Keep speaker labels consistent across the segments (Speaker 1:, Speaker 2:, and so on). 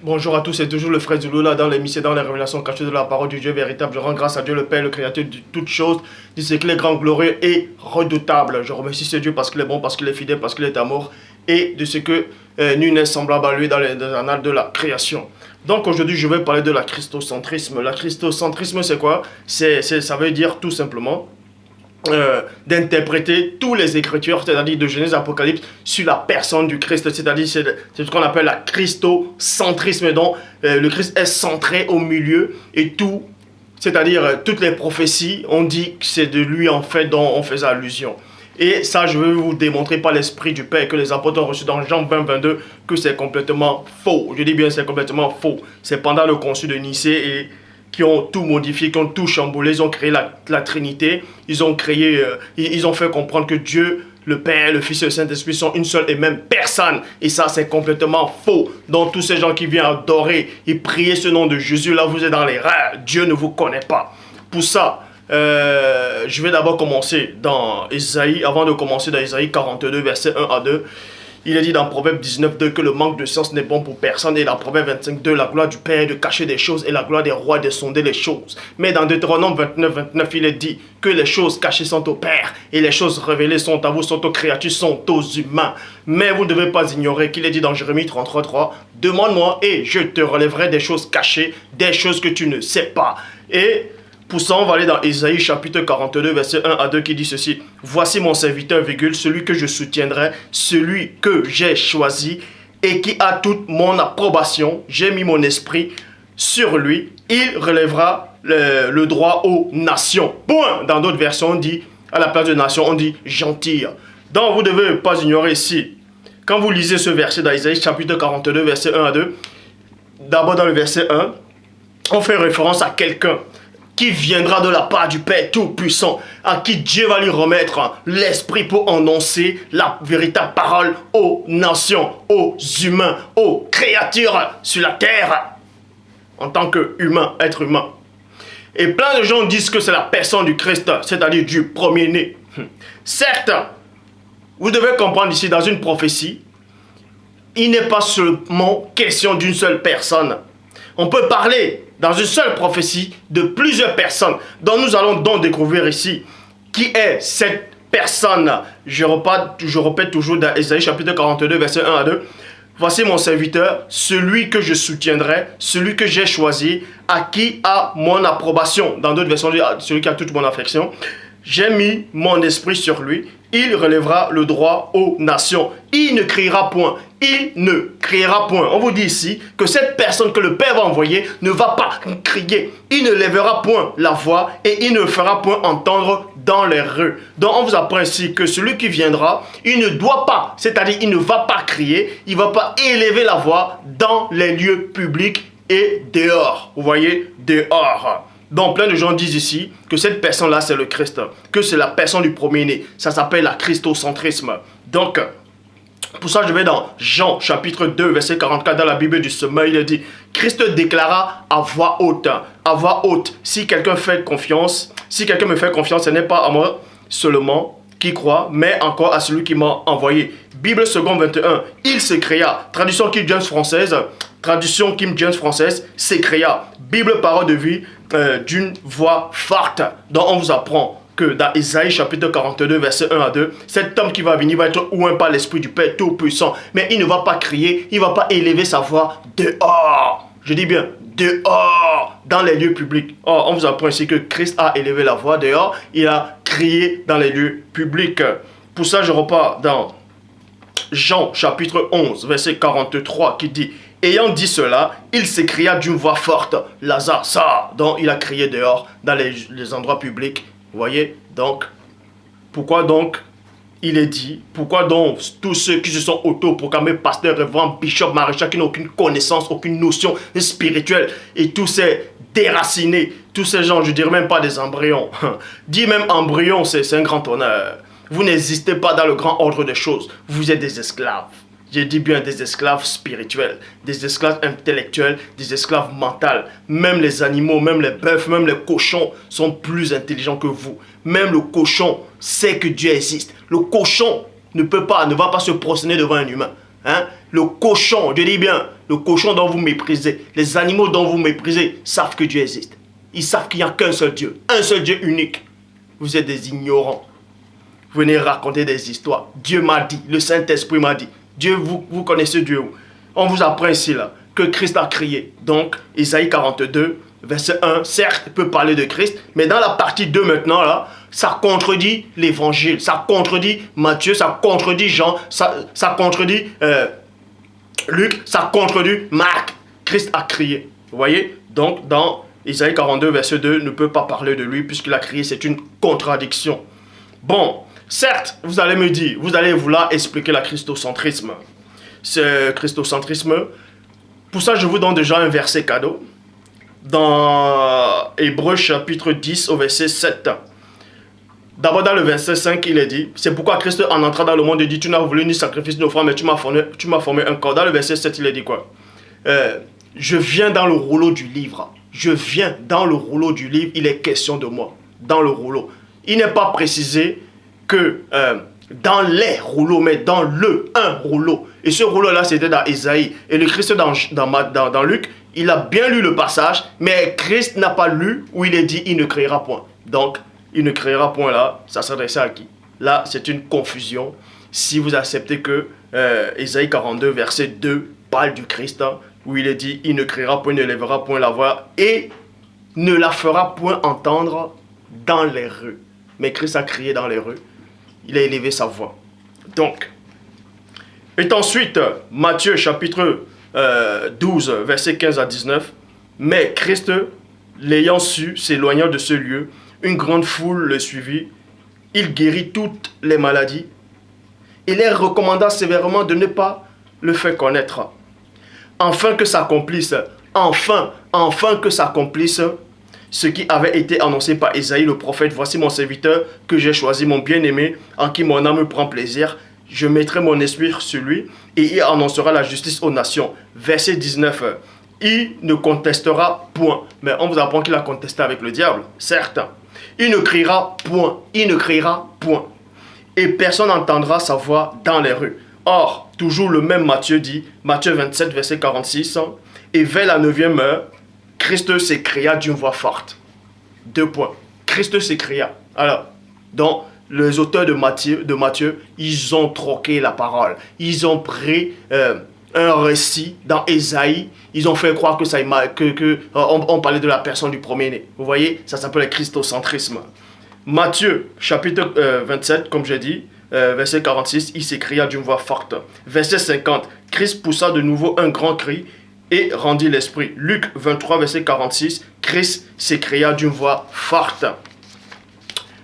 Speaker 1: Bonjour à tous, c'est toujours le frère Zulu là dans l'émission, dans les révélations cachées de la parole du Dieu véritable. Je rends grâce à Dieu le Père, le Créateur de toutes choses, de ce qu'il est grand, glorieux et redoutable. Je remercie ce Dieu parce qu'il est bon, parce qu'il est fidèle, parce qu'il est amour et de ce que nul n'est semblable à lui dans les annales de la création. Donc aujourd'hui, je vais parler de la christocentrisme. La christocentrisme, c'est quoi? Ça veut dire tout simplement d'interpréter tous les écritures, c'est-à-dire de Genèse Apocalypse, sur la personne du Christ, c'est-à-dire c'est ce qu'on appelle la christocentrisme, donc le Christ est centré au milieu et tout, c'est-à-dire toutes les prophéties, on dit que c'est de lui en fait dont on faisait allusion. Et ça, je vais vous démontrer par l'Esprit du Père que les apôtres ont reçu dans Jean 20, 22, que c'est complètement faux. Je dis bien c'est complètement faux. C'est pendant le concile de Nicée et qui ont tout modifié, qui ont tout chamboulé, ils ont créé la Trinité, ils ont fait comprendre que Dieu, le Père, le Fils et le Saint-Esprit sont une seule et même personne. Et ça, c'est complètement faux. Donc, tous ces gens qui viennent adorer et prier ce nom de Jésus, là, vous êtes dans l'erreur. Dieu ne vous connaît pas. Pour ça, je vais d'abord commencer dans Ésaïe, avant de commencer dans Ésaïe 42, versets 1 à 2. Il est dit dans Proverbe 19, 2 que le manque de science n'est bon pour personne. Et dans Proverbe 25, 2, la gloire du Père est de cacher des choses et la gloire des rois de sonder les choses. Mais dans Deutéronome 29, 29, il est dit que les choses cachées sont au Père et les choses révélées sont à vous, sont aux créatures, sont aux humains. Mais vous ne devez pas ignorer qu'il est dit dans Jérémie 33, 3, demande-moi et je te relèverai des choses cachées, des choses que tu ne sais pas. Et pour ça, on va aller dans Ésaïe chapitre 42, verset 1 à 2 qui dit ceci. Voici mon serviteur, celui que je soutiendrai, celui que j'ai choisi et qui a toute mon approbation. J'ai mis mon esprit sur lui. Il relèvera le droit aux nations. Point. Dans d'autres versions, on dit, à la place de nation, on dit gentil. Donc, vous ne devez pas ignorer ici. Quand vous lisez ce verset dans Ésaïe chapitre 42, verset 1 à 2, d'abord dans le verset 1, on fait référence à quelqu'un qui viendra de la part du Père Tout-Puissant, à qui Dieu va lui remettre l'esprit pour annoncer la véritable parole aux nations, aux humains, aux créatures sur la terre, en tant qu'humain, être humain. Et plein de gens disent que c'est la personne du Christ, c'est-à-dire du premier-né. Certes, vous devez comprendre ici, dans une prophétie, il n'est pas seulement question d'une seule personne. On peut parler dans une seule prophétie de plusieurs personnes dont nous allons donc découvrir ici qui est cette personne. Je répète toujours dans Ésaïe chapitre 42 verset 1 à 2. Voici mon serviteur, celui que je soutiendrai, celui que j'ai choisi, à qui a mon approbation. Dans d'autres versions, celui qui a toute mon affection. J'ai mis mon esprit sur lui. Il relèvera le droit aux nations. Il ne criera point. Il ne criera point. On vous dit ici que cette personne que le Père va envoyer ne va pas crier. Il ne lèvera point la voix et il ne fera point entendre dans les rues. Donc on vous apprend ici que celui qui viendra, il ne doit pas, c'est-à-dire il ne va pas crier, il ne va pas élever la voix dans les lieux publics et dehors. Vous voyez, dehors. Donc plein de gens disent ici que cette personne-là c'est le Christ, que c'est la personne du premier-né. Ça s'appelle la christocentrisme. Donc, pour ça je vais dans Jean chapitre 2 verset 44 dans la Bible du sommeil, il dit Christ déclara à voix haute, si quelqu'un fait confiance, si quelqu'un me fait confiance, ce n'est pas à moi seulement qui croit, mais encore à celui qui m'a envoyé. Bible seconde 21, il s'écria, traduction King James française, s'écria, Bible parole de vie d'une voix forte. Donc on vous apprend que dans Ésaïe chapitre 42 verset 1 à 2, cet homme qui va venir va être oint par l'esprit du Père Tout-Puissant, mais il ne va pas crier, il ne va pas élever sa voix dehors. Je dis bien dehors, dans les lieux publics. Or, on vous apprend ici que Christ a élevé la voix dehors, il a crié dans les lieux publics. Pour ça, je repars dans Jean chapitre 11 verset 43 qui dit ayant dit cela, il s'écria d'une voix forte, Lazare sort. Donc il a crié dehors dans les endroits publics. Vous voyez, donc, pourquoi donc il est dit, pourquoi donc tous ceux qui se sont autoproclamés pasteurs, révérends, bishops, maréchals, qui n'ont aucune connaissance, aucune notion spirituelle, et tous ces déracinés, tous ces gens, je dirais même pas des embryons. Dis même embryon, c'est un grand honneur. Vous n'existez pas dans le grand ordre des choses, vous êtes des esclaves. Je dis bien des esclaves spirituels, des esclaves intellectuels, des esclaves mentaux. Même les animaux, même les bœufs, même les cochons sont plus intelligents que vous. Même le cochon sait que Dieu existe. Le cochon ne va pas se prosterner devant un humain. Hein? Le cochon, je dis bien, le cochon dont vous méprisez, les animaux dont vous méprisez, savent que Dieu existe. Ils savent qu'il n'y a qu'un seul Dieu unique. Vous êtes des ignorants. Vous venez raconter des histoires. Dieu m'a dit, le Saint-Esprit m'a dit. Dieu, vous connaissez Dieu où? On vous apprend ici là, que Christ a crié. Donc, Isaïe 42, verset 1, certes, peut parler de Christ, mais dans la partie 2 maintenant là, ça contredit l'évangile, ça contredit Matthieu, ça contredit Jean, ça contredit Luc, ça contredit Marc. Christ a crié. Vous voyez? Donc, dans Isaïe 42, verset 2, ne peut pas parler de lui puisqu'il a crié. C'est une contradiction. Bon, certes, vous allez me dire, vous allez vouloir expliquer la christocentrisme. Ce christocentrisme, pour ça, je vous donne déjà un verset cadeau. Dans Hébreux chapitre 10 au verset 7. D'abord dans le verset 5, il est dit, c'est pourquoi Christ en entrant dans le monde, il dit, tu n'as voulu ni sacrifice ni offrande, mais tu m'as formé un corps. Dans le verset 7, il est dit quoi? Je viens dans le rouleau du livre. Je viens dans le rouleau du livre, il est question de moi. Dans le rouleau. Il n'est pas précisé que dans les rouleaux, mais dans un rouleau. Et ce rouleau-là, c'était dans Isaïe. Et le Christ dans Luc, il a bien lu le passage, mais Christ n'a pas lu où il est dit, il ne créera point. Donc, il ne créera point là, ça s'adressait à qui? Là, c'est une confusion. Si vous acceptez que Isaïe 42, verset 2, parle du Christ, hein, où il est dit, il ne créera point, ne lèvera point la voix, et ne la fera point entendre dans les rues. Mais Christ a crié dans les rues, il a élevé sa voix. Donc, et ensuite, Matthieu chapitre 12, verset 15 à 19, mais Christ, l'ayant su, s'éloignant de ce lieu, une grande foule le suivit, il guérit toutes les maladies, il leur recommanda sévèrement de ne pas le faire connaître, afin que s'accomplisse, enfin que s'accomplisse ce qui avait été annoncé par Isaïe le prophète. Voici mon serviteur que j'ai choisi, mon bien-aimé, en qui mon âme prend plaisir. Je mettrai mon esprit sur lui et il annoncera la justice aux nations. Verset 19. Il ne contestera point. Mais on vous apprend qu'il a contesté avec le diable, certes. Il ne criera point. Il ne criera point. Et personne n'entendra sa voix dans les rues. Or, toujours le même Matthieu dit, Matthieu 27, verset 46, et vers la 9e heure, Christ s'écria d'une voix forte. 2 points. Christ s'écria. Alors, donc, les auteurs de Matthieu, ils ont troqué la parole. Ils ont pris un récit dans Ésaïe. Ils ont fait croire que on parlait de la personne du premier-né. Vous voyez, ça s'appelle le christocentrisme. Matthieu, chapitre 27, comme j'ai dit, verset 46, il s'écria d'une voix forte. Verset 50, Christ poussa de nouveau un grand cri et rendit l'esprit. Luc 23, verset 46, Christ s'écria d'une voix forte.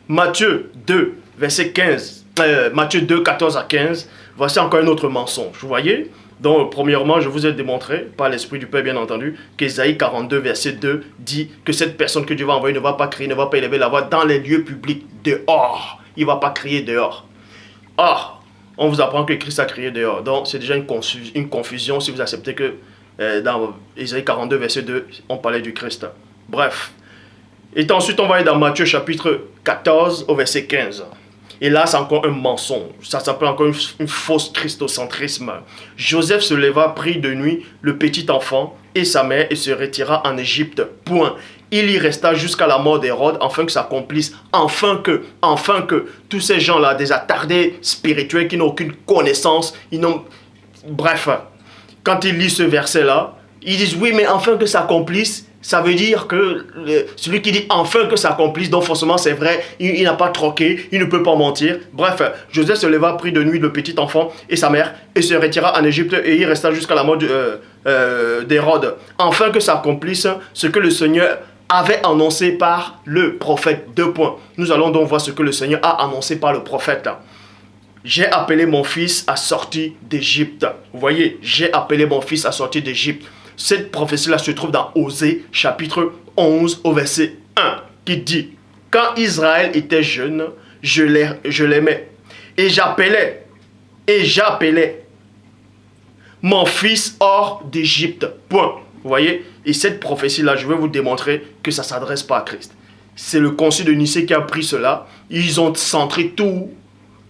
Speaker 1: Matthieu 2, verset 15, Matthieu 2, 14 à 15, voici encore un autre mensonge. Vous voyez? Donc, premièrement, je vous ai démontré, par l'Esprit du Père bien entendu, qu'Ésaïe 42, verset 2 dit que cette personne que Dieu va envoyer ne va pas crier, ne va pas élever la voix dans les lieux publics dehors. Il ne va pas crier dehors. Or, on vous apprend que Christ a crié dehors. Donc, c'est déjà une confusion si vous acceptez que dans Ésaïe 42, verset 2, on parlait du Christ. Bref. Et ensuite, on va aller dans Matthieu chapitre 14 au verset 15. Et là, c'est encore un mensonge. Ça s'appelle encore une fausse christocentrisme. Joseph se leva, prit de nuit le petit enfant et sa mère et se retira en Égypte. Point. Il y resta jusqu'à la mort d'Hérode, afin que s'accomplisse, enfin que tous ces gens-là, des attardés spirituels qui n'ont aucune connaissance, bref, quand ils lisent ce verset-là, ils disent oui, mais afin que s'accomplisse. Ça veut dire que celui qui dit enfin que ça accomplisse, donc forcément c'est vrai, il n'a pas troqué, il ne peut pas mentir. Bref, Joseph se leva, prit de nuit le petit enfant et sa mère et se retira en Égypte et il resta jusqu'à la mort d'Hérode. Afin que ça accomplisse ce que le Seigneur avait annoncé par le prophète. 2 points. Nous allons donc voir ce que le Seigneur a annoncé par le prophète. J'ai appelé mon fils à sortir d'Égypte. Vous voyez, j'ai appelé mon fils à sortir d'Égypte. Cette prophétie-là se trouve dans Osée, chapitre 11, au verset 1, qui dit « Quand Israël était jeune, je l'aimais, et j'appelais mon fils hors d'Égypte. » Point. Vous voyez? Et cette prophétie-là, je vais vous démontrer que ça ne s'adresse pas à Christ. C'est le concile de Nicée qui a pris cela. Ils ont centré tous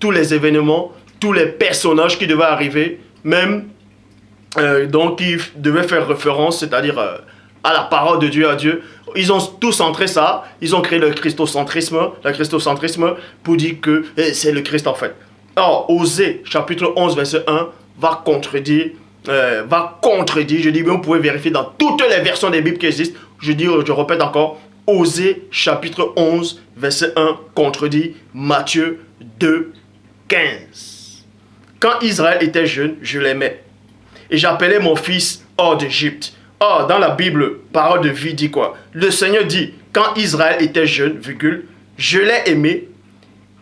Speaker 1: les événements, tous les personnages qui devaient arriver, même donc qui devait faire référence, c'est-à-dire à la parole de Dieu, à Dieu. Ils ont tous centré ça, ils ont créé le christocentrisme pour dire que c'est le Christ en fait. Or, Osée, chapitre 11, verset 1, va contredire, je dis bien, vous pouvez vérifier dans toutes les versions des Bibles qui existent, je répète encore, Osée, chapitre 11, verset 1, contredit Matthieu 2, 15. Quand Israël était jeune, je l'aimais, et j'appelais mon fils hors d'Égypte. Or, dans la Bible, parole de vie dit quoi? Le Seigneur dit, quand Israël était jeune, virgule, je l'ai aimé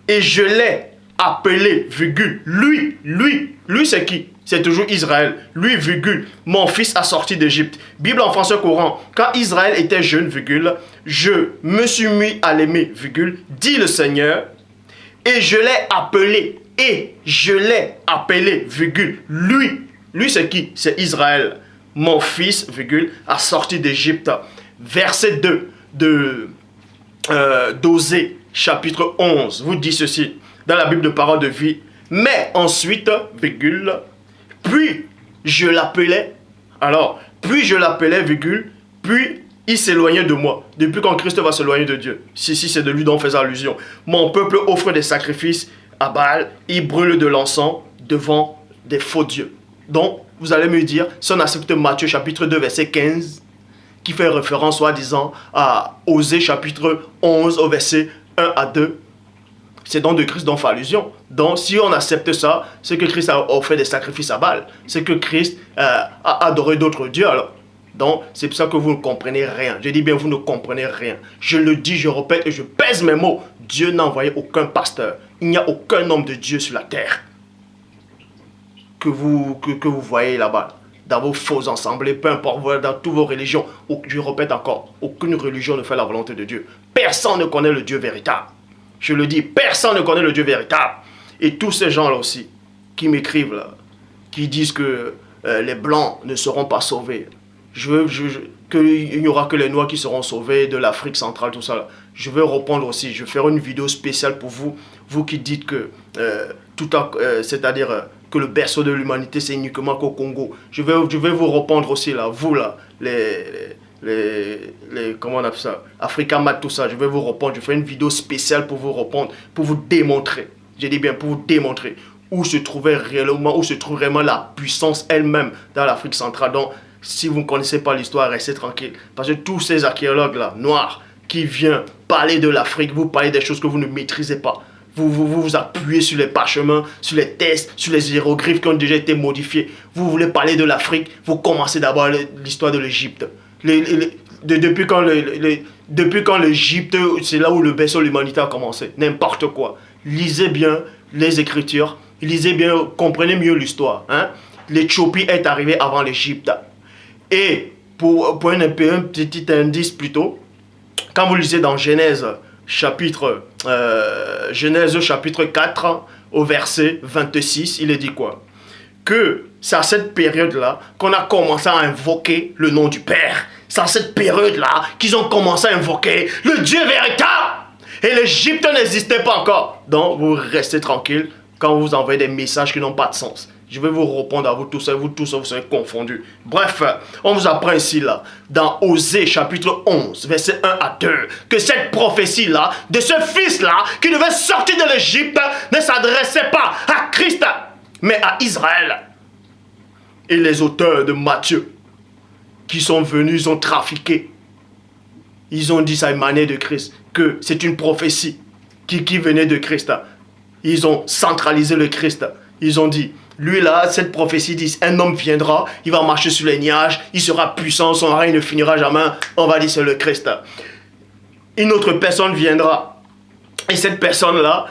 Speaker 1: et je l'ai appelé, virgule, lui c'est qui? C'est toujours Israël. Lui, virgule, mon fils a sorti d'Égypte. Bible en français courant, quand Israël était jeune, virgule, je me suis mis à l'aimer, virgule, dit le Seigneur, et je l'ai appelé, virgule, lui c'est qui? C'est Israël. Mon fils, virgule, a sorti d'Égypte. Verset 2 d'Osée, chapitre 11, vous dit ceci, dans la Bible de parole de vie. Mais ensuite, virgule, puis je l'appelais, virgule, puis il s'éloignait de moi. Depuis quand Christ va s'éloigner de Dieu? Si c'est de lui dont on fait allusion. Mon peuple offre des sacrifices à Baal, il brûle de l'encens devant des faux dieux. Donc, vous allez me dire, si on accepte Matthieu chapitre 2 verset 15, qui fait référence soi-disant à Osée chapitre 11 au verset 1 à 2, c'est donc de Christ dont fait allusion. Donc si on accepte ça, c'est que Christ a offert des sacrifices à Baal, c'est que Christ a adoré d'autres dieux alors. Donc c'est pour ça que vous ne comprenez rien. Je dis bien vous ne comprenez rien. Je le dis, je répète et je pèse mes mots. Dieu n'a envoyé aucun pasteur. Il n'y a aucun homme de Dieu sur la terre que vous voyez là-bas, dans vos faux assemblées, peu importe, dans toutes vos religions. Je répète encore, aucune religion ne fait la volonté de Dieu. Personne ne connaît le Dieu véritable. Je le dis, personne ne connaît le Dieu véritable. Et tous ces gens-là aussi, qui m'écrivent là, qui disent que les Blancs ne seront pas sauvés. Qu'il n'y aura que les Noirs qui seront sauvés de l'Afrique centrale, tout ça là. Je vais répondre aussi, je vais faire une vidéo spéciale pour vous, vous qui dites que, c'est-à-dire que le berceau de l'humanité c'est uniquement qu'au Congo. Je vais vous répondre aussi là, vous là, comment on appelle ça, Africa Mat, tout ça, je vais vous répondre, je ferai une vidéo spéciale pour vous répondre, pour vous démontrer, je dis bien pour vous démontrer où se trouve réellement la puissance elle-même dans l'Afrique centrale. Donc, si vous ne connaissez pas l'histoire, restez tranquille. Parce que tous ces archéologues là, noirs, qui viennent parler de l'Afrique, vous parlez des choses que vous ne maîtrisez pas. Vous appuyez sur les parchemins, sur les textes, sur les hiéroglyphes qui ont déjà été modifiés. Vous voulez parler de l'Afrique, vous commencez d'abord l'histoire de l'Égypte. Depuis quand l'Égypte, c'est là où le berceau de l'humanité a commencé. N'importe quoi. Lisez bien les Écritures, lisez bien, comprenez mieux l'histoire. Hein? L'Éthiopie est arrivée avant l'Égypte. Et pour un petit indice plutôt, quand vous lisez dans Genèse chapitre 4 au verset 26, il est dit quoi? Que c'est à cette période-là qu'on a commencé à invoquer le nom du Père. C'est à cette période-là qu'ils ont commencé à invoquer le Dieu véritable. Et l'Égypte n'existait pas encore. Donc vous restez tranquille quand vous envoyez des messages qui n'ont pas de sens. Je vais vous répondre à vous tous, vous serez confondus. Bref, on vous apprend ici, là, dans Osée, chapitre 11, verset 1 à 2, que cette prophétie-là, de ce fils-là, qui devait sortir de l'Égypte, ne s'adressait pas à Christ, mais à Israël. Et les auteurs de Matthieu, qui sont venus, ils ont trafiqué. Ils ont dit, ça émanait de Christ, que c'est une prophétie qui venait de Christ. Ils ont centralisé le Christ. Ils ont dit, lui là, cette prophétie dit, un homme viendra, il va marcher sur les nuages, il sera puissant, son règne ne finira jamais, on va dire c'est le Christ. Une autre personne viendra, et cette personne-là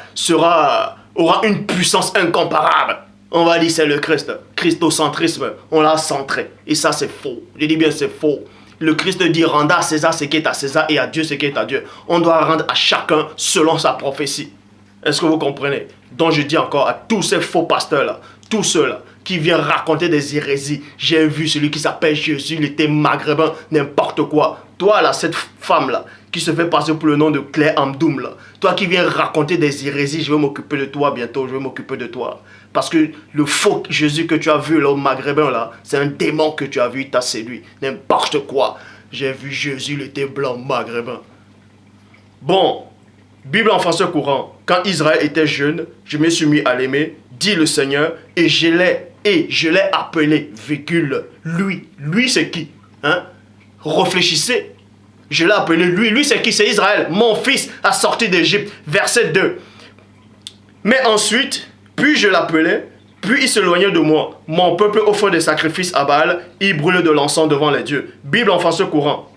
Speaker 1: aura une puissance incomparable. On va dire c'est le Christ. Christocentrisme, on l'a centré. Et ça c'est faux. Je dis bien c'est faux. Le Christ dit, rendez à César ce qui est à César et à Dieu ce qui est à Dieu. On doit rendre à chacun selon sa prophétie. Est-ce que vous comprenez? Donc je dis encore à tous ces faux pasteurs-là, tous ceux-là qui vient raconter des hérésies. J'ai vu celui qui s'appelle Jésus, il était maghrébin, n'importe quoi. Toi là, cette femme-là, qui se fait passer pour le nom de Claire Amdoum, là, toi qui viens raconter des hérésies, je vais m'occuper de toi bientôt, je vais m'occuper de toi. Parce que le faux Jésus que tu as vu là, au maghrébin, là, c'est un démon que tu as vu, il t'a séduit. N'importe quoi. J'ai vu Jésus, il était blanc, maghrébin. Bon, Bible en français courant. Quand Israël était jeune, je me suis mis à l'aimer, dit le Seigneur, et je l'ai appelé, virgule, lui. Lui, c'est qui? Hein? Réfléchissez. Je l'ai appelé lui. Lui, c'est qui? C'est Israël. Mon fils a sorti d'Égypte. Verset 2. Mais ensuite, puis je l'appelais, puis il s'éloignait de moi. Mon peuple offre des sacrifices à Baal, il brûle de l'encens devant les dieux. Bible en français courant.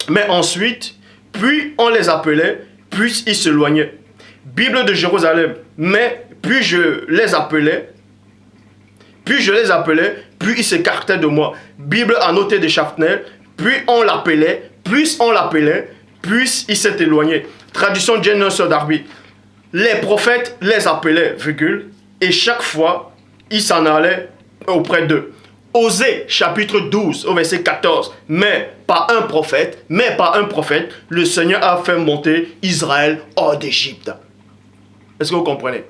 Speaker 1: Mais ensuite, puis on les appelait, puis ils s'éloignaient. Bible de Jérusalem. Mais puis je les appelais, puis ils s'écartaient de moi. Bible annotée de Chaffnel. Puis on l'appelait, puis il s'est éloigné. Traduction Jane Darby. Les prophètes les appelaient, virgule, et chaque fois, ils s'en allaient auprès d'eux. Osée, chapitre 12, au verset 14. Mais par un prophète, le Seigneur a fait monter Israël hors d'Égypte. Est-ce que vous comprenez?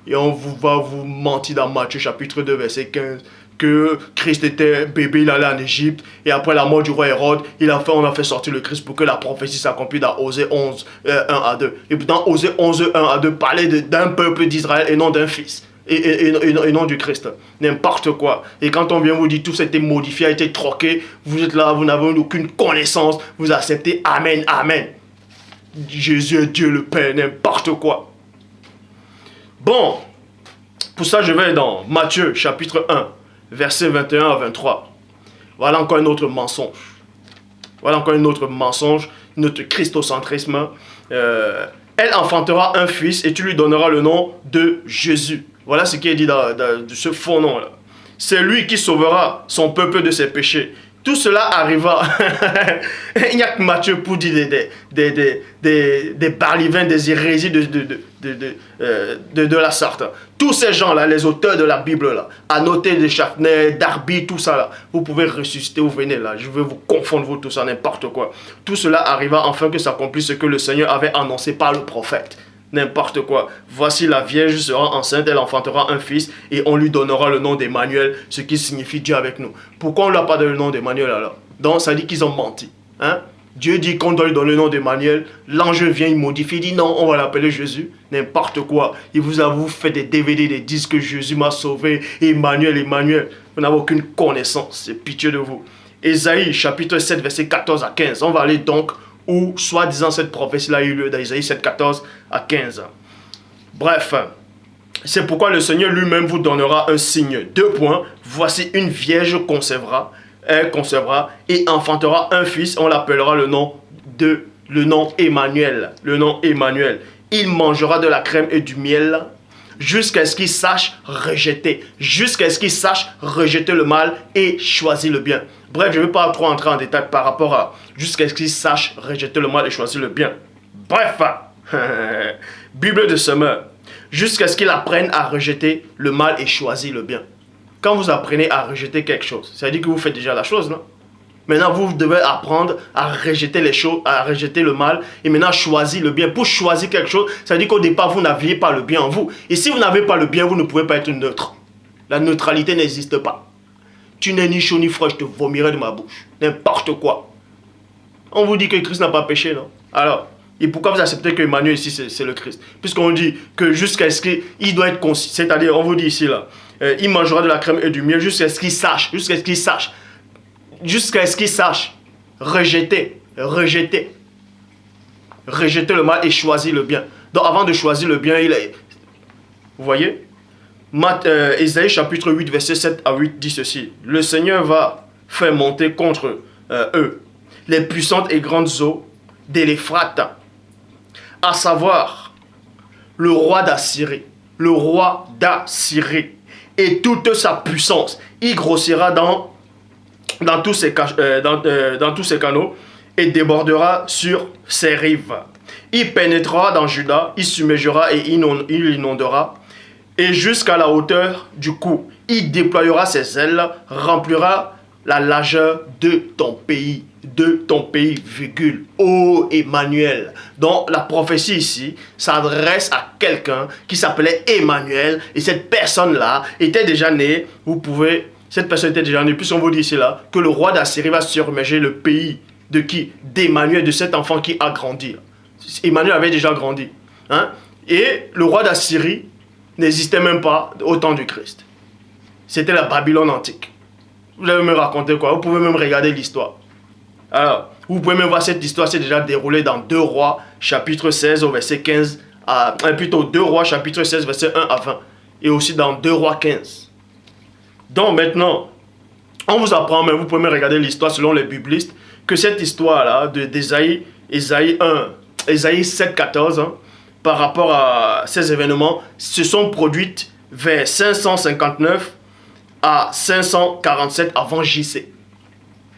Speaker 1: Et on va vous mentir dans Matthieu, chapitre 2, verset 15. Que Christ était bébé, il allait en Égypte, et après la mort du roi Hérode, on a fait sortir le Christ pour que la prophétie s'accomplisse dans Osée 11, 1 à 2. Et dans Osée 11, 1 à 2, parler d'un peuple d'Israël et non d'un fils, et non du Christ. N'importe quoi. Et quand on vient vous dire tout ça a été modifié, a été troqué, vous êtes là, vous n'avez aucune connaissance, vous acceptez Amen, Amen. Jésus est Dieu le Père, n'importe quoi. Bon, pour ça je vais dans Matthieu, chapitre 1. Versets 21 à 23. Voilà encore un autre mensonge. Notre christocentrisme. Elle enfantera un fils et tu lui donneras le nom de Jésus. Voilà ce qui est dit dans ce faux nom-là. C'est lui qui sauvera son peuple de ses péchés. Tout cela arriva. Il n'y a que Matthieu pour dire des barlivins, des hérésies de la sorte. Tous ces gens-là, les auteurs de la Bible, là, annotés de Chaffner, Darby, tout ça, là, vous pouvez ressusciter, vous venez là, je vais vous confondre, vous, tout ça, n'importe quoi. Tout cela arriva afin que s'accomplisse ce que le Seigneur avait annoncé par le prophète. N'importe quoi. Voici la Vierge sera enceinte, elle enfantera un fils et on lui donnera le nom d'Emmanuel, ce qui signifie Dieu avec nous. Pourquoi on ne lui a pas donné le nom d'Emmanuel alors? Donc ça dit qu'ils ont menti. Hein? Dieu dit qu'on doit lui donner le nom d'Emmanuel. L'ange vient, il modifie, il dit non, on va l'appeler Jésus. N'importe quoi. Il vous a fait des DVD, des disques que Jésus m'a sauvé. Emmanuel, Emmanuel. Vous n'avez aucune connaissance. C'est pitié de vous. Ésaïe, chapitre 7, verset 14 à 15. On va aller donc où, soi-disant, cette prophétie-là a eu lieu dans Ésaïe 7, 14 à 15. Bref, c'est pourquoi le Seigneur lui-même vous donnera un signe. 2 points. Voici une vierge concevra. Elle concevra et enfantera un fils. On l'appellera le nom Emmanuel. Le nom Emmanuel. Il mangera de la crème et du miel jusqu'à ce qu'il sache rejeter. Jusqu'à ce qu'il sache rejeter le mal et choisir le bien. Bref, je ne vais pas trop entrer en détail par rapport à jusqu'à ce qu'il sache rejeter le mal et choisir le bien. Bref, Bible de Summer. Jusqu'à ce qu'il apprenne à rejeter le mal et choisir le bien. Quand vous apprenez à rejeter quelque chose, ça veut dire que vous faites déjà la chose, non? Maintenant, vous devez apprendre à rejeter les choses, à rejeter le mal et maintenant choisir le bien. Pour choisir quelque chose, ça veut dire qu'au départ, vous n'aviez pas le bien en vous. Et si vous n'avez pas le bien, vous ne pouvez pas être neutre. La neutralité n'existe pas. Tu n'es ni chaud ni froid, je te vomirai de ma bouche. N'importe quoi. On vous dit que Christ n'a pas péché, non? Alors, et pourquoi vous acceptez que Emmanuel ici, c'est le Christ? Puisqu'on dit que jusqu'à ce qu'il doit être conscient, c'est-à-dire, on vous dit ici, là, il mangera de la crème et du miel jusqu'à ce qu'il sache, rejeter le mal et choisir le bien. Donc avant de choisir le bien, vous voyez, Ésaïe chapitre 8 verset 7 à 8 dit ceci: le Seigneur va faire monter contre eux les puissantes et grandes eaux de l'Euphrate, à savoir le roi d'Assyrie, et toute sa puissance. Il grossira dans tous ses canaux et débordera sur ses rives. Il pénétrera dans Juda, il submergera et il inondera et jusqu'à la hauteur du cou. Il déploiera ses ailes, remplira la largeur de ton pays, virgule. Ô Emmanuel. Donc la prophétie ici s'adresse à quelqu'un qui s'appelait Emmanuel, et cette personne-là était déjà née. Cette personne était déjà née, puisqu'on vous dit ici là, que le roi d'Assyrie va submerger le pays de qui? D'Emmanuel, de cet enfant qui a grandi. Emmanuel avait déjà grandi. Hein? Et le roi d'Assyrie n'existait même pas au temps du Christ. C'était la Babylone antique. Vous allez me raconter quoi? Vous pouvez même regarder l'histoire. Alors, vous pouvez même voir cette histoire s'est déjà déroulée dans 2 Rois, chapitre 16 au verset 15, plutôt 2 Rois, chapitre 16, verset 1 à 20. Et aussi dans 2 Rois 15. Donc maintenant, on vous apprend, mais vous pouvez même regarder l'histoire selon les biblistes, que cette histoire-là d'Ésaïe, Ésaïe 7, 14, hein, par rapport à ces événements, se sont produites vers 559 à 547 avant JC.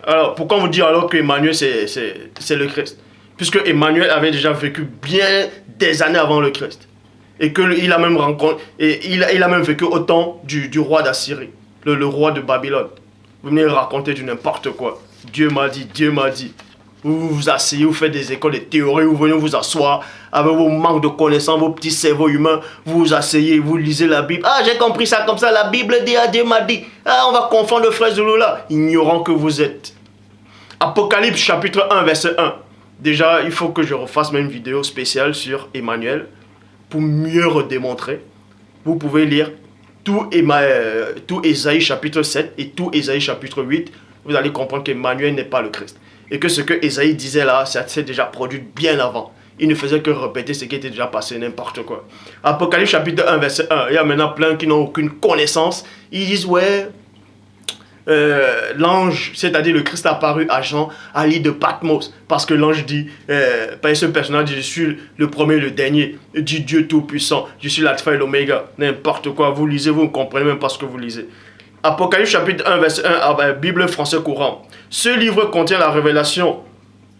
Speaker 1: Alors, pourquoi vous dire alors qu'Emmanuel c'est le Christ? Puisque Emmanuel avait déjà vécu bien des années avant le Christ. Et qu'il a même il a même vécu au temps du roi d'Assyrie, le roi de Babylone. Vous venez raconter du n'importe quoi. Dieu m'a dit, Dieu m'a dit. Vous vous asseyez, vous faites des écoles de théorie, vous venez vous asseoir avec vos manques de connaissances, vos petits cerveaux humains, vous vous asseyez, vous lisez la Bible. Ah, j'ai compris ça comme ça, la Bible dit, ah, Dieu m'a dit. Ah, on va confondre le frère Zulu là. Ignorant que vous êtes. Apocalypse chapitre 1, verset 1. Déjà, il faut que je refasse même une vidéo spéciale sur Emmanuel pour mieux redémontrer. Vous pouvez lire tout Ésaïe chapitre 7 et tout Ésaïe chapitre 8. Vous allez comprendre qu'Emmanuel n'est pas le Christ. Et que ce que Ésaïe disait là, ça s'est déjà produit bien avant. Il ne faisait que répéter ce qui était déjà passé, n'importe quoi. Apocalypse chapitre 1, verset 1. Il y a maintenant plein qui n'ont aucune connaissance. Ils disent, ouais, l'ange, c'est-à-dire le Christ apparu à Jean à l'île de Patmos. Parce que l'ange dit, ce personnage dit, je suis le premier et le dernier. Dit Dieu Tout-Puissant. Je suis l'alpha et l'oméga. N'importe quoi. Vous lisez, vous ne comprenez même pas ce que vous lisez. Apocalypse chapitre 1, verset 1, Bible français courant. Ce livre contient la révélation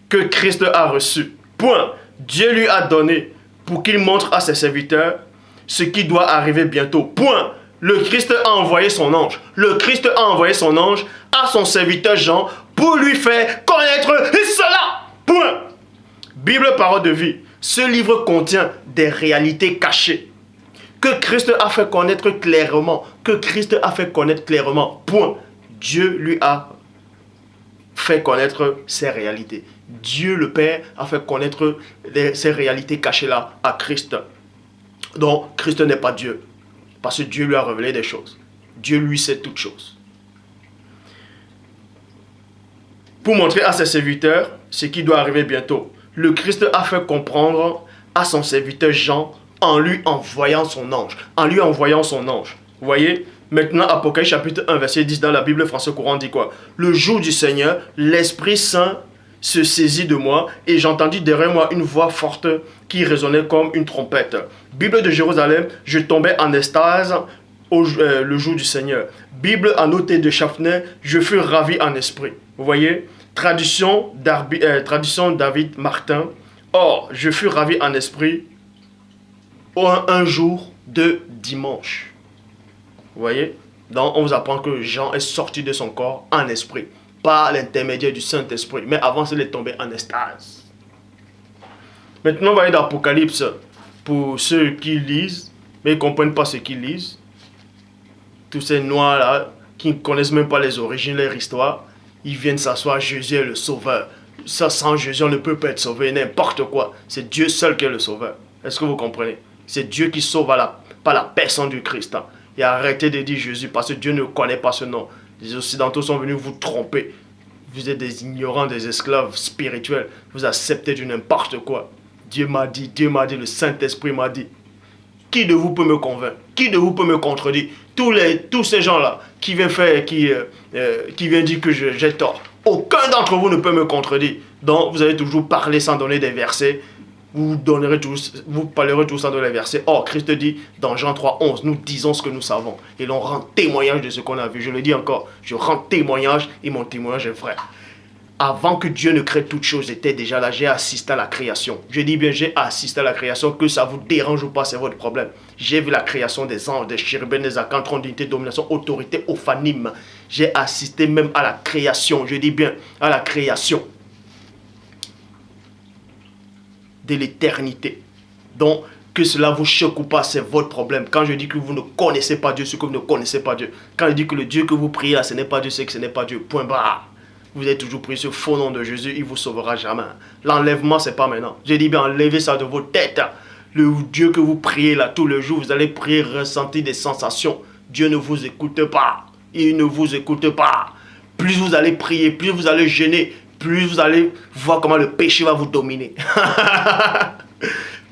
Speaker 1: que Christ a reçue. Point. Dieu lui a donné pour qu'il montre à ses serviteurs ce qui doit arriver bientôt. Point. Le Christ a envoyé son ange. Le Christ a envoyé son ange à son serviteur Jean pour lui faire connaître cela. Point. Bible parole de vie. Ce livre contient des réalités cachées que Christ a fait connaître clairement. Que Christ a fait connaître clairement. Point. Dieu lui a fait connaître ces réalités. Dieu le Père a fait connaître ces réalités cachées-là à Christ. Donc, Christ n'est pas Dieu. Parce que Dieu lui a révélé des choses. Dieu lui sait toutes choses. Pour montrer à ses serviteurs ce qui doit arriver bientôt, le Christ a fait comprendre à son serviteur Jean en lui envoyant son ange. En lui envoyant son ange. Vous voyez? Maintenant, Apocalypse chapitre 1, verset 10 dans la Bible française courante dit quoi? Le jour du Seigneur, l'Esprit Saint se saisit de moi et j'entendis derrière moi une voix forte qui résonnait comme une trompette. Bible de Jérusalem, je tombais en extase le jour du Seigneur. Bible annotée de Chaffner, je fus ravi en esprit. Vous voyez? Tradition David Martin. Or, je fus ravi en esprit un jour de dimanche. Vous voyez? Donc, on vous apprend que Jean est sorti de son corps en esprit. Par l'intermédiaire du Saint-Esprit. Mais avant, il est tombé en extase. Maintenant, on va aller dans l'Apocalypse. Pour ceux qui lisent, mais ils ne comprennent pas ce qu'ils lisent. Tous ces noirs-là, qui ne connaissent même pas les origines, leur histoire, ils viennent s'asseoir, Jésus est le sauveur. Ça, sans Jésus, on ne peut pas être sauvé, n'importe quoi. C'est Dieu seul qui est le sauveur. Est-ce que vous comprenez? C'est Dieu qui sauve par la personne du Christ. Hein. Et arrêtez de dire Jésus, parce que Dieu ne connaît pas ce nom. Les Occidentaux sont venus vous tromper. Vous êtes des ignorants, des esclaves spirituels. Vous acceptez du n'importe quoi. Dieu m'a dit, le Saint-Esprit m'a dit. Qui de vous peut me convaincre? Qui de vous peut me contredire? Tous ces gens-là qui viennent dire que j'ai tort. Aucun d'entre vous ne peut me contredire. Donc, vous allez toujours parler sans donner des versets. Vous parlerez tous sans donner les versets. Or, Christ dit dans Jean 3, 11, nous disons ce que nous savons. Et l'on rend témoignage de ce qu'on a vu. Je le dis encore, je rends témoignage et mon témoignage est vrai. Avant que Dieu ne crée toute chose, j'étais déjà là, j'ai assisté à la création. Je dis bien, j'ai assisté à la création, que ça vous dérange ou pas, c'est votre problème. J'ai vu la création des anges, des chérubins, des archanges, trône d'unité, domination, autorité, ophanime. J'ai assisté même à la création, je dis bien, à la création de l'éternité. Donc, que cela vous choque ou pas, c'est votre problème. Quand je dis que vous ne connaissez pas Dieu, c'est que vous ne connaissez pas Dieu. Quand je dis que le Dieu que vous priez là, ce n'est pas Dieu, c'est que ce n'est pas Dieu. Point barre. Vous avez toujours prié ce faux nom de Jésus, il ne vous sauvera jamais. L'enlèvement, ce n'est pas maintenant. J'ai dit bien, enlevez ça de vos têtes. Le Dieu que vous priez là, tous les jours, vous allez prier, ressentir des sensations. Dieu ne vous écoute pas. Il ne vous écoute pas. Plus vous allez prier, plus vous allez jeûner, plus vous allez voir comment le péché va vous dominer.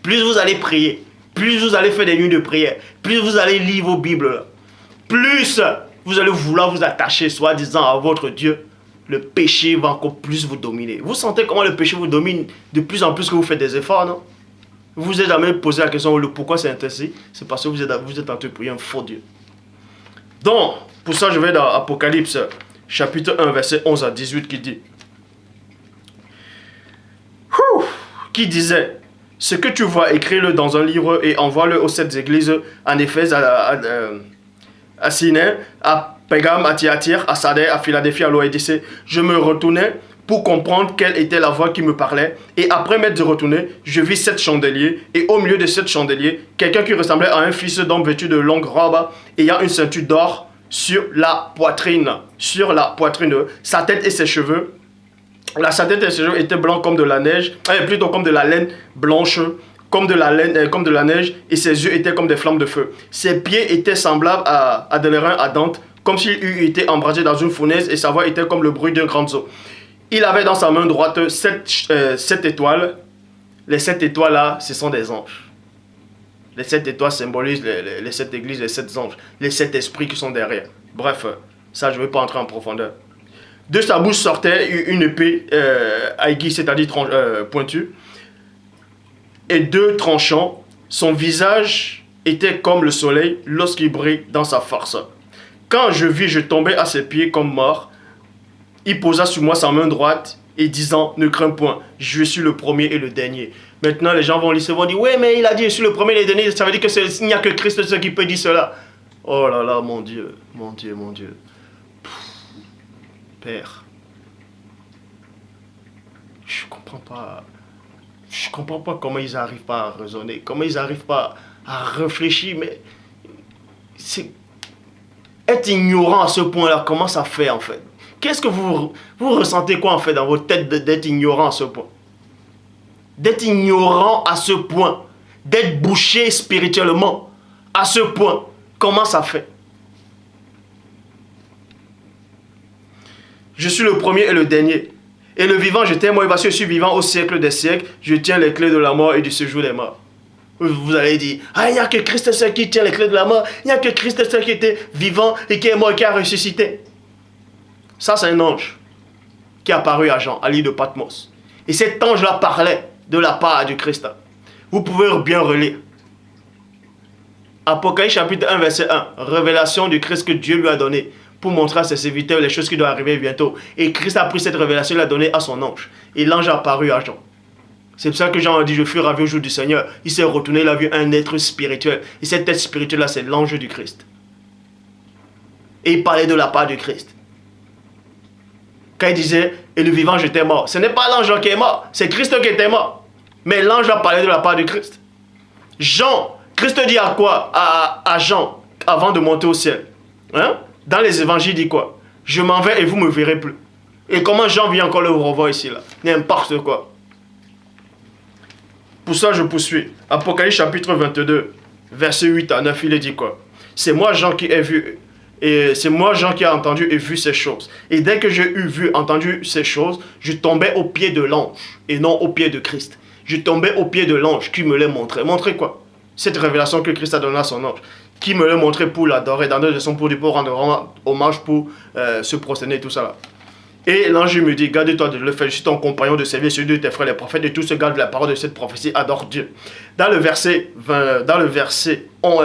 Speaker 1: Plus vous allez prier, plus vous allez faire des nuits de prière, plus vous allez lire vos Bibles, plus vous allez vouloir vous attacher, soi-disant, à votre Dieu, le péché va encore plus vous dominer. Vous sentez comment le péché vous domine de plus en plus que vous faites des efforts, non? Vous vous êtes jamais posé la question, le pourquoi c'est ainsi? C'est parce que vous êtes en train de prier un faux Dieu. Donc, pour ça, je vais dans Apocalypse, chapitre 1, verset 11 à 18, qui disait, ce que tu vois, écris-le dans un livre et envoie-le aux 7 églises, en Éphèse, à Syné, à Pégame, à Thyatire, à Sardis, à Philadelphie, à Laodicée. Je me retournais pour comprendre quelle était la voix qui me parlait. Et après m'être retourné, je vis 7 chandeliers. Et au milieu de 7 chandeliers, quelqu'un qui ressemblait à un fils d'homme vêtu de longues robes, ayant une ceinture d'or sur la poitrine. Sur la poitrine. Sa tête et ses cheveux. Sa tête et ses cheveux étaient blancs comme de la neige. Plutôt comme de la laine blanche. Comme de la neige, et ses yeux étaient comme des flammes de feu. Ses pieds étaient semblables à de l'airain ardente, comme s'il eût été embrasé dans une fournaise, et sa voix était comme le bruit d'un grand eau. Il avait dans sa main droite 7 étoiles. Les 7 étoiles là, ce sont des anges. Les 7 étoiles symbolisent les 7 églises, les 7 anges, les 7 esprits qui sont derrière. Bref, ça je ne vais pas entrer en profondeur. De sa bouche sortait une épée aiguë, c'est-à-dire pointue, et 2 tranchants. Son visage était comme le soleil lorsqu'il brille dans sa force. Quand je vis, je tombais à ses pieds comme mort. Il posa sur moi sa main droite et disant, ne crains point, je suis le premier et le dernier. Maintenant, les gens vont lire, vont dire, ouais, mais il a dit, je suis le premier et le dernier. Ça veut dire qu'il n'y a que Christ seul qui peut dire cela. Oh là là, mon Dieu, mon Dieu, mon Dieu. Père, je comprends pas. Je comprends pas comment ils n'arrivent pas à raisonner, comment ils n'arrivent pas à réfléchir, mais c'est être ignorant à ce point-là, comment ça fait en fait? Qu'est-ce que vous ressentez quoi en fait dans votre tête d'être ignorant à ce point? D'être ignorant à ce point, d'être bouché spirituellement à ce point, comment ça fait? Je suis le premier et le dernier. Et le vivant, je t'aime, moi, parce que je suis vivant au siècle des siècles. Je tiens les clés de la mort et du séjour des morts. Vous allez dire, ah, il n'y a que Christ seul qui tient les clés de la mort. Il n'y a que Christ seul qui était vivant et qui est mort et qui a ressuscité. Ça, c'est un ange qui est apparu à Jean, à l'île de Patmos. Et cet ange-là parlait de la part du Christ. Vous pouvez bien relire. Apocalypse chapitre 1, verset 1. Révélation du Christ que Dieu lui a donné pour montrer à ses serviteurs les choses qui doivent arriver bientôt. Et Christ a pris cette révélation et l'a donnée à son ange. Et l'ange a apparu à Jean. C'est pour ça que Jean a dit, je fus ravi au jour du Seigneur. Il s'est retourné, il a vu un être spirituel. Et cet être spirituel-là, c'est l'ange du Christ. Et il parlait de la part du Christ. Quand il disait, et le vivant, j'étais mort. Ce n'est pas l'ange qui est mort, c'est Christ qui était mort. Mais l'ange a parlé de la part du Christ. Jean, Christ dit à quoi à Jean, avant de monter au ciel, hein? Dans les évangiles, il dit quoi? Je m'en vais et vous ne me verrez plus. Et comment Jean vient encore le revoir ici là? N'importe quoi. Pour ça, je poursuis. Apocalypse chapitre 22, verset 8 à 9, il dit quoi? C'est moi Jean qui ai vu, et c'est moi Jean qui a entendu et vu ces choses. Et dès que j'ai entendu ces choses, je tombais aux pieds de l'ange et non aux pieds de Christ. Je tombais aux pieds de l'ange qui me l'a montré. Montré quoi? Cette révélation que Christ a donnée à son ange. Qui me l'a montré pour l'adorer, dans de son pour rendre hommage, pour se prosterner, tout ça là. Et l'ange me dit, garde-toi de le faire, je suis ton compagnon de servir, celui de tes frères les prophètes, et tous ceux qui gardent la parole de cette prophétie adorent Dieu. Dans le verset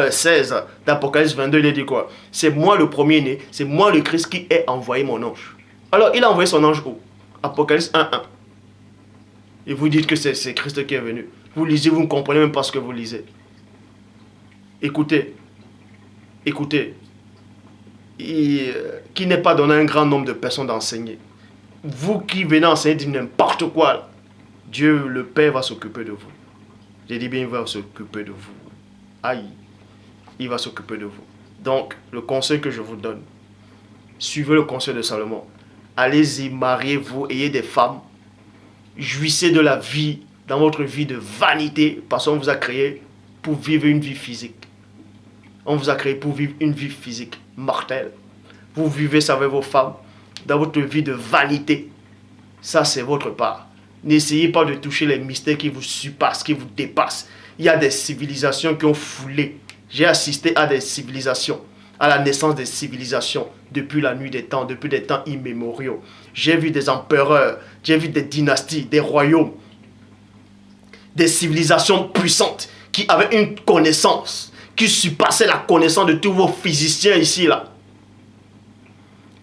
Speaker 1: 16 d'Apocalypse 22, il dit quoi? C'est moi le premier-né, c'est moi le Christ qui ai envoyé mon ange. Alors, il a envoyé son ange où? Apocalypse 1:1. Et vous dites que c'est Christ qui est venu. Vous lisez, vous ne comprenez même pas ce que vous lisez. Écoutez. Écoutez. Qui n'est pas donné à un grand nombre de personnes d'enseigner. Vous qui venez enseigner dit n'importe quoi, là, Dieu, le Père, va s'occuper de vous. J'ai dit bien, il va s'occuper de vous. Aïe. Il va s'occuper de vous. Donc, le conseil que je vous donne, suivez le conseil de Salomon. Allez-y, mariez-vous, ayez des femmes. Jouissez de la vie, dans votre vie de vanité, parce qu'on vous a créé pour vivre une vie physique. On vous a créé pour vivre une vie physique mortelle. Vous vivez ça avec vos femmes, dans votre vie de vanité. Ça, c'est votre part. N'essayez pas de toucher les mystères qui vous surpassent, qui vous dépassent. Il y a des civilisations qui ont foulé. J'ai assisté à des civilisations, à la naissance des civilisations, depuis la nuit des temps, depuis des temps immémoriaux. J'ai vu des empereurs, j'ai vu des dynasties, des royaumes, des civilisations puissantes qui avaient une connaissance, qui surpassait la connaissance de tous vos physiciens ici, là.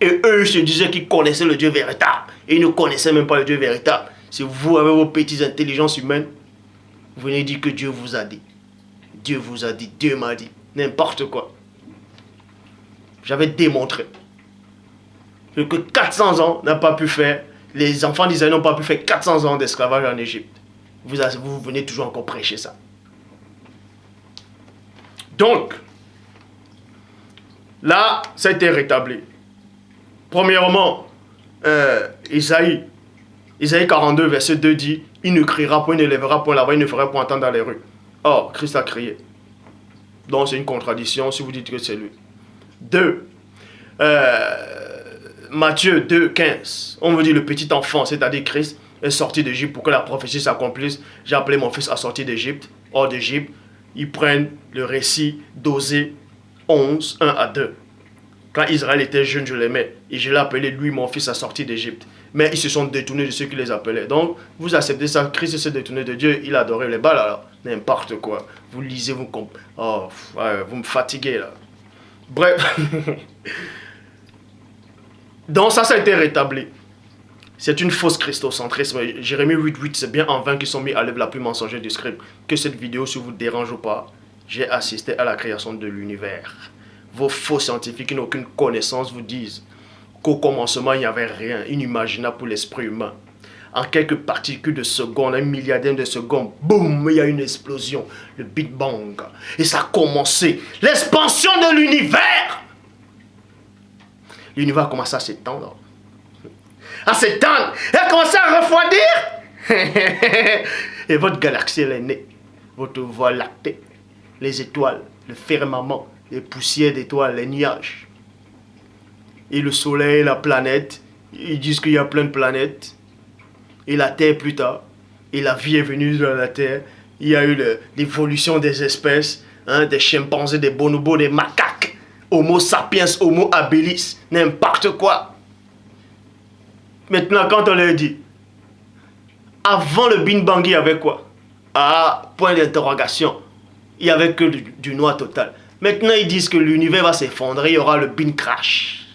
Speaker 1: Et eux se disaient qu'ils connaissaient le Dieu véritable. Et ils ne connaissaient même pas le Dieu véritable. Si vous avez vos petites intelligences humaines, vous venez dire que Dieu vous a dit. Dieu vous a dit, Dieu m'a dit. N'importe quoi. J'avais démontré que 400 ans n'a pas pu faire, les enfants d'Israël n'ont pas pu faire 400 ans d'esclavage en Égypte. Vous venez toujours encore prêcher ça. Donc, là, ça a été rétabli. Premièrement, Isaïe 42, verset 2 dit, il ne criera point, il ne lèvera point la voix, il ne fera point entendre dans les rues. Or, Christ a crié. Donc, c'est une contradiction si vous dites que c'est lui. 2. Matthieu 2, 15. On me dit le petit enfant, c'est-à-dire Christ, est sorti d'Égypte pour que la prophétie s'accomplisse. J'ai appelé mon fils à sortir d'Égypte, hors d'Égypte. Ils prennent le récit d'Osée 11, 1 à 2. Quand Israël était jeune, je l'aimais. Et je l'ai appelé, lui, mon fils, à sortir d'Égypte. Mais ils se sont détournés de ceux qui les appelaient. Donc, vous acceptez ça. Christ s'est détourné de Dieu. Il adorait les balles, alors. N'importe quoi. Vous lisez, vous comprenez. Oh, ouais, vous me fatiguez, là. Bref. Donc, ça a été rétabli. C'est une fausse christocentrisme. Jérémie 8.8, c'est bien en vain qu'ils sont mis à l'œuvre la plus mensongère du scribe. Que cette vidéo, si vous dérange ou pas, j'ai assisté à la création de l'univers. Vos faux scientifiques qui n'ont aucune connaissance vous disent qu'au commencement, il n'y avait rien, inimaginable pour l'esprit humain. En quelques particules de secondes, un milliardaire de secondes, boum, il y a une explosion, le Big Bang. Et ça a commencé, l'expansion de l'univers. L'univers a commencé à s'étendre. À s'étendre, et a commencé à refroidir. Et votre galaxie, elle est née. Votre voie lactée, les étoiles, le firmament, les poussières d'étoiles, les nuages. Et le soleil, la planète, ils disent qu'il y a plein de planètes. Et la Terre plus tard. Et la vie est venue dans la Terre. Il y a eu l'évolution des espèces, hein, des chimpanzés, des bonobos, des macaques. Homo sapiens, Homo habilis, n'importe quoi. Maintenant, quand on leur dit, avant le Big Bang, il y avait quoi? Ah, point d'interrogation. Il n'y avait que du noir total. Maintenant, ils disent que l'univers va s'effondrer, il y aura le Big Crash.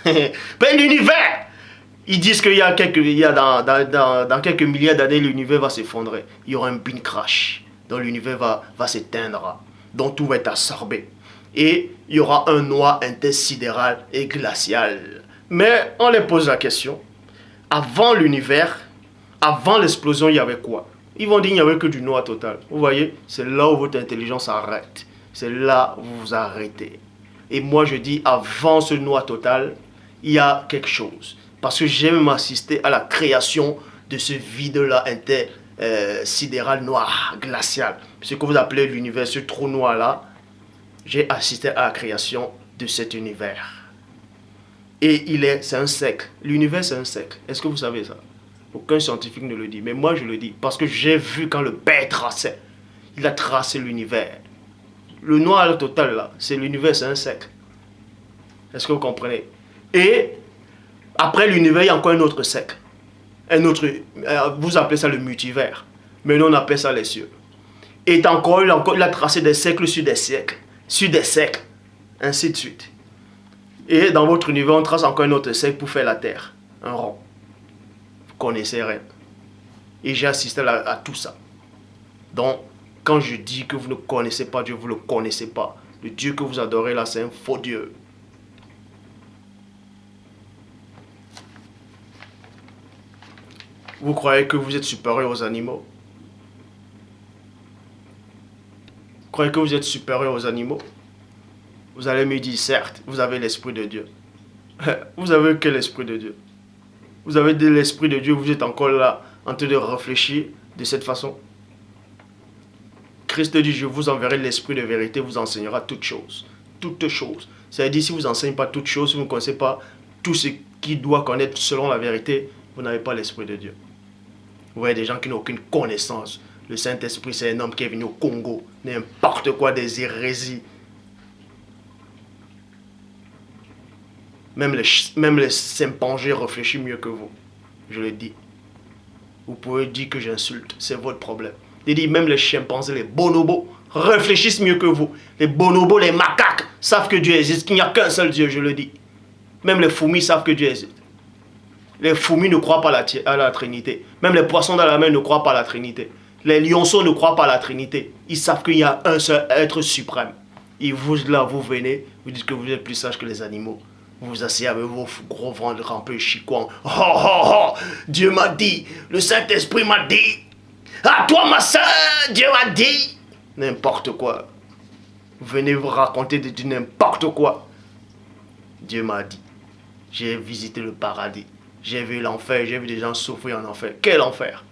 Speaker 1: Ben, l'univers, ils disent qu'il y a dans quelques milliards d'années, l'univers va s'effondrer. Il y aura un Big Crash. Donc l'univers va s'éteindre. Donc tout va être absorbé. Et il y aura un noir intersidéral et glacial. Mais on les pose la question. Avant l'univers, avant l'explosion, il y avait quoi? Ils vont dire qu'il n'y avait que du noir total. Vous voyez, c'est là où votre intelligence arrête. C'est là où vous vous arrêtez. Et moi je dis, avant ce noir total, il y a quelque chose. Parce que j'ai même assisté à la création de ce vide-là intersidéral noir, glacial. Ce que vous appelez l'univers, ce trou noir-là. J'ai assisté à la création de cet univers. Et c'est un cercle. L'univers, c'est un cercle. Est-ce que vous savez ça? Aucun scientifique ne le dit. Mais moi, je le dis. Parce que j'ai vu quand le Père traçait. Il a tracé l'univers. Le noir total, là, c'est l'univers, c'est un cercle. Est-ce que vous comprenez? Et après l'univers, il y a encore un autre cercle. Un autre, vous appelez ça le multivers. Mais nous, on appelle ça les cieux. Et il a tracé des siècles sur des siècles. Sur des siècles. Ainsi de suite. Et dans votre univers, on trace encore un autre cercle pour faire la terre. Un rond. Vous ne connaissez rien. Et j'ai assisté à tout ça. Donc, quand je dis que vous ne connaissez pas Dieu, vous ne le connaissez pas. Le Dieu que vous adorez là, c'est un faux Dieu. Vous croyez que vous êtes supérieur aux animaux? Vous croyez que vous êtes supérieur aux animaux? Vous allez me dire, certes, vous avez l'Esprit de Dieu. Vous avez que l'Esprit de Dieu? Vous avez de l'Esprit de Dieu, vous êtes encore là, en train de réfléchir de cette façon. Christ dit, je vous enverrai l'Esprit de vérité, vous enseignera toutes choses. Toutes choses. C'est-à-dire, si vous n'enseignez pas toutes choses, si vous ne connaissez pas tout ce qui doit connaître selon la vérité, vous n'avez pas l'Esprit de Dieu. Vous voyez des gens qui n'ont aucune connaissance. Le Saint-Esprit, c'est un homme qui est venu au Congo. N'importe quoi, des hérésies. Même les chimpanzés réfléchissent mieux que vous. Je le dis. Vous pouvez dire que j'insulte. C'est votre problème. Je dis même les chimpanzés, les bonobos, réfléchissent mieux que vous. Les bonobos, les macaques savent que Dieu existe, qu'il n'y a qu'un seul Dieu, je le dis. Même les fourmis savent que Dieu existe. Les fourmis ne croient pas à la Trinité. Même les poissons dans la mer ne croient pas à la Trinité. Les lionceaux ne croient pas à la Trinité. Ils savent qu'il y a un seul être suprême. Et vous, là, vous venez, vous dites que vous êtes plus sage que les animaux. Vous vous asseyez avec vos gros ventres rampés chiquants. Oh, oh, oh, Dieu m'a dit, le Saint-Esprit m'a dit. À toi, ma soeur, Dieu m'a dit. N'importe quoi. Venez vous raconter de n'importe quoi. Dieu m'a dit. J'ai visité le paradis. J'ai vu l'enfer. J'ai vu des gens souffrir en enfer. Quel enfer?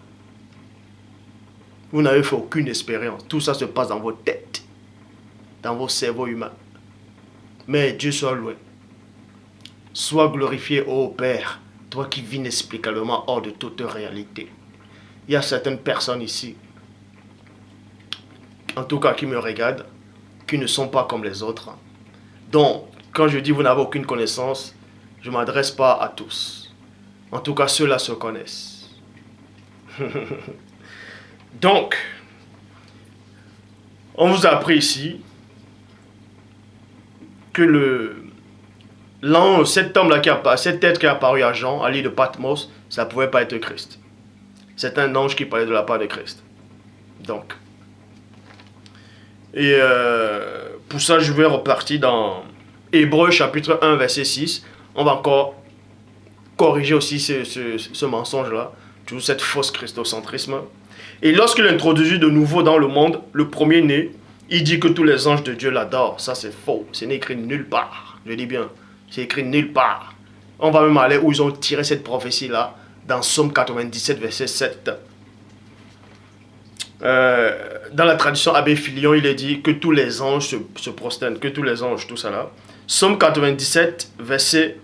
Speaker 1: Vous n'avez fait aucune expérience. Tout ça se passe dans vos têtes. Dans vos cerveaux humains. Mais Dieu soit loué. Sois glorifié, ô Père. Toi qui vis inexplicablement hors de toute réalité. Il y a certaines personnes ici, en tout cas qui me regardent, qui ne sont pas comme les autres. Donc, quand je dis vous n'avez aucune connaissance, je ne m'adresse pas à tous. En tout cas, ceux-là se connaissent. Donc, on vous a appris ici que cet homme-là, cette tête qui est apparue à Jean, à l'île de Patmos, ça ne pouvait pas être Christ. C'est un ange qui parlait de la part de Christ. Donc, et pour ça, je vais repartir dans Hébreux chapitre 1, verset 6. On va encore corriger aussi ce mensonge-là, toujours cette fausse christocentrisme. Et lorsqu'il introduit de nouveau dans le monde, le premier-né, il dit que tous les anges de Dieu l'adorent. Ça, c'est faux. Ce n'est écrit nulle part. Je dis bien, c'est écrit nulle part. On va même aller où ils ont tiré cette prophétie-là. Dans Psaume 97, verset 7. Dans la tradition Abbé Filion, il est dit que tous les anges se prosternent, que tous les anges, tout ça là. Psaume 97, verset...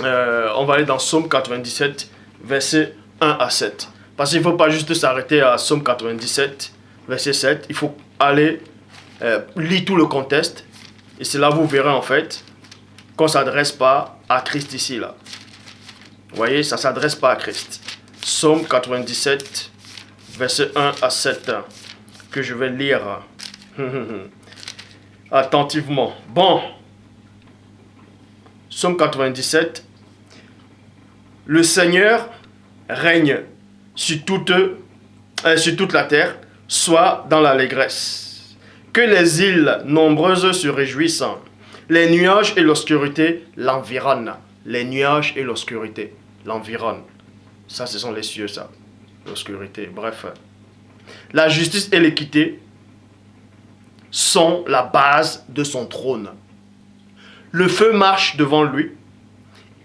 Speaker 1: on va aller dans Psaume 97, verset 1 à 7. Parce qu'il ne faut pas juste s'arrêter à Psaume 97, verset 7. Il faut aller lire tout le contexte. Et c'est là vous verrez en fait qu'on ne s'adresse pas à Christ ici là. Vous voyez, ça ne s'adresse pas à Christ. Psaume 97, verset 1 à 7, que je vais lire attentivement. Bon, Psaume 97, le Seigneur règne sur toute la terre, soit dans l'allégresse. Que les îles nombreuses se réjouissent, les nuages et l'obscurité l'environnent. Les nuages et l'obscurité l'environnent. Ça, ce sont les cieux, ça. L'obscurité, bref. La justice et l'équité sont la base de son trône. Le feu marche devant lui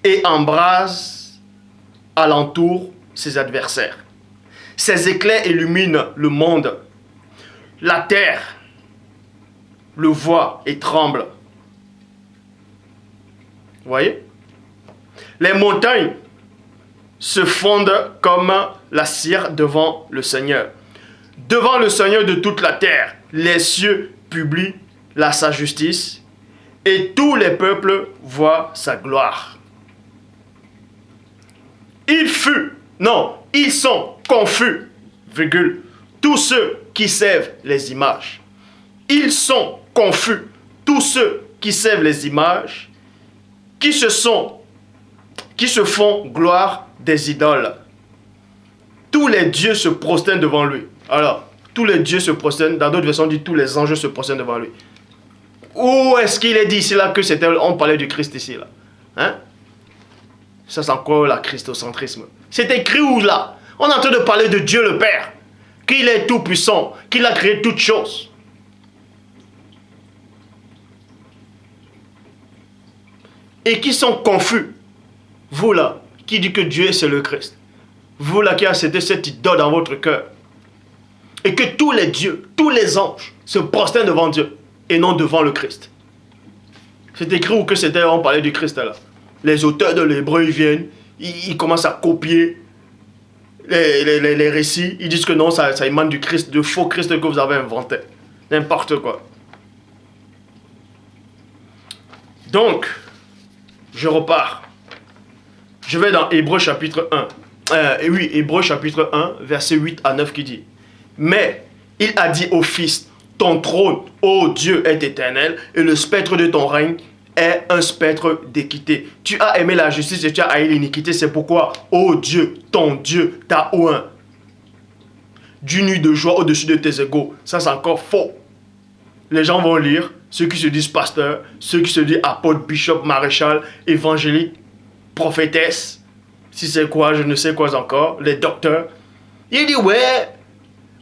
Speaker 1: et embrase alentour ses adversaires. Ses éclairs illuminent le monde. La terre le voit et tremble. Vous voyez? Les montagnes se fondent comme la cire devant le Seigneur. Devant le Seigneur de toute la terre, les cieux publient sa justice et tous les peuples voient sa gloire. Ils sont confus, virgule, tous ceux qui servent les images. Ils sont confus, tous ceux qui servent les images, qui qui se font gloire des idoles. Tous les dieux se prosternent devant lui. Alors, tous les dieux se prosternent. Dans d'autres versions, on dit tous les anges se prosternent devant lui. Où est-ce qu'il est dit ici là que c'était, on parlait du Christ ici là? Hein? Ça c'est encore la christocentrisme. C'est écrit où là? On est en train de parler de Dieu le Père, qu'il est tout puissant, qu'il a créé toutes choses. Et qui sont confus. Vous là, qui dit que Dieu c'est le Christ. Vous là qui acceptez cette idole dans votre cœur. Et que tous les dieux, tous les anges se prosternent devant Dieu et non devant le Christ. C'est écrit où que c'était, on parlait du Christ là. Les auteurs de l'hébreu, ils viennent, ils commencent à copier les récits. Ils disent que non, ça émane du Christ, de faux Christ que vous avez inventé. N'importe quoi. Donc, je repars. Je vais dans Hébreux chapitre 1. Oui, Hébreux chapitre 1, verset 8 à 9 qui dit: Mais il a dit au Fils, ton trône, ô Dieu, est éternel, et le spectre de ton règne est un spectre d'équité. Tu as aimé la justice et tu as haï l'iniquité, c'est pourquoi, ô Dieu, ton Dieu, t'a oint du nu de joie au-dessus de tes égaux. Ça, c'est encore faux. Les gens vont lire, ceux qui se disent pasteurs, ceux qui se disent apôtres, bishop, maréchal, évangélique, prophétesse, si c'est quoi, je ne sais quoi encore, les docteurs. Il dit, ouais,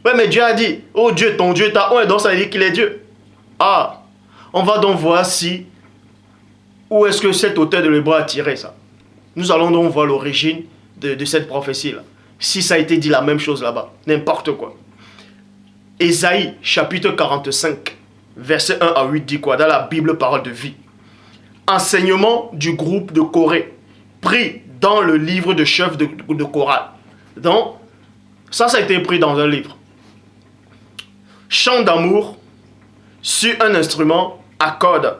Speaker 1: mais Dieu a dit, oh Dieu, ton Dieu t'a oint, donc ça veut dire qu'il est Dieu. Ah, on va donc voir si, où est-ce que cet auteur de l'hébreu a tiré ça. Nous allons donc voir l'origine de cette prophétie-là. Si ça a été dit la même chose là-bas, n'importe quoi. Ésaïe, chapitre 45, verset 1 à 8 dit quoi? Dans la Bible, parole de vie. Enseignement du groupe de Corée, pris dans le livre de chef de chorale. Donc, ça a été pris dans un livre. Chant d'amour sur un instrument à cordes.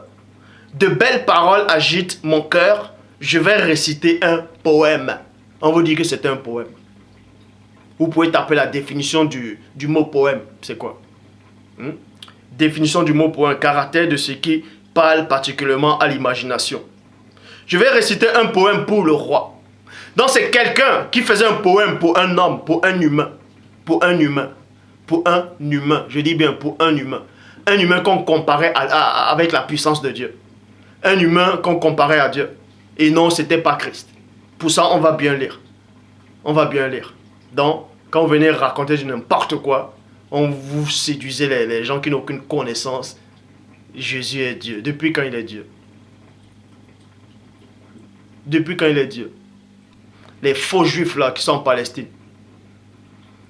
Speaker 1: De belles paroles agitent mon cœur. Je vais réciter un poème. On vous dit que c'est un poème. Vous pouvez taper la définition du mot poème. C'est quoi? Définition du mot poème. Caractère de ce qui parle particulièrement à l'imagination. Je vais réciter un poème pour le roi. Donc c'est quelqu'un qui faisait un poème pour un homme, pour un humain. Pour un humain. Pour un humain. Je dis bien pour un humain. Un humain qu'on comparait avec la puissance de Dieu. Un humain qu'on comparait à Dieu. Et non, ce n'était pas Christ. Pour ça, on va bien lire. On va bien lire. Donc, quand vous venez raconter du n'importe quoi, on vous séduisez les gens qui n'ont aucune connaissance. Jésus est Dieu. Depuis quand il est Dieu? Depuis quand il est Dieu? Les faux juifs là qui sont en Palestine,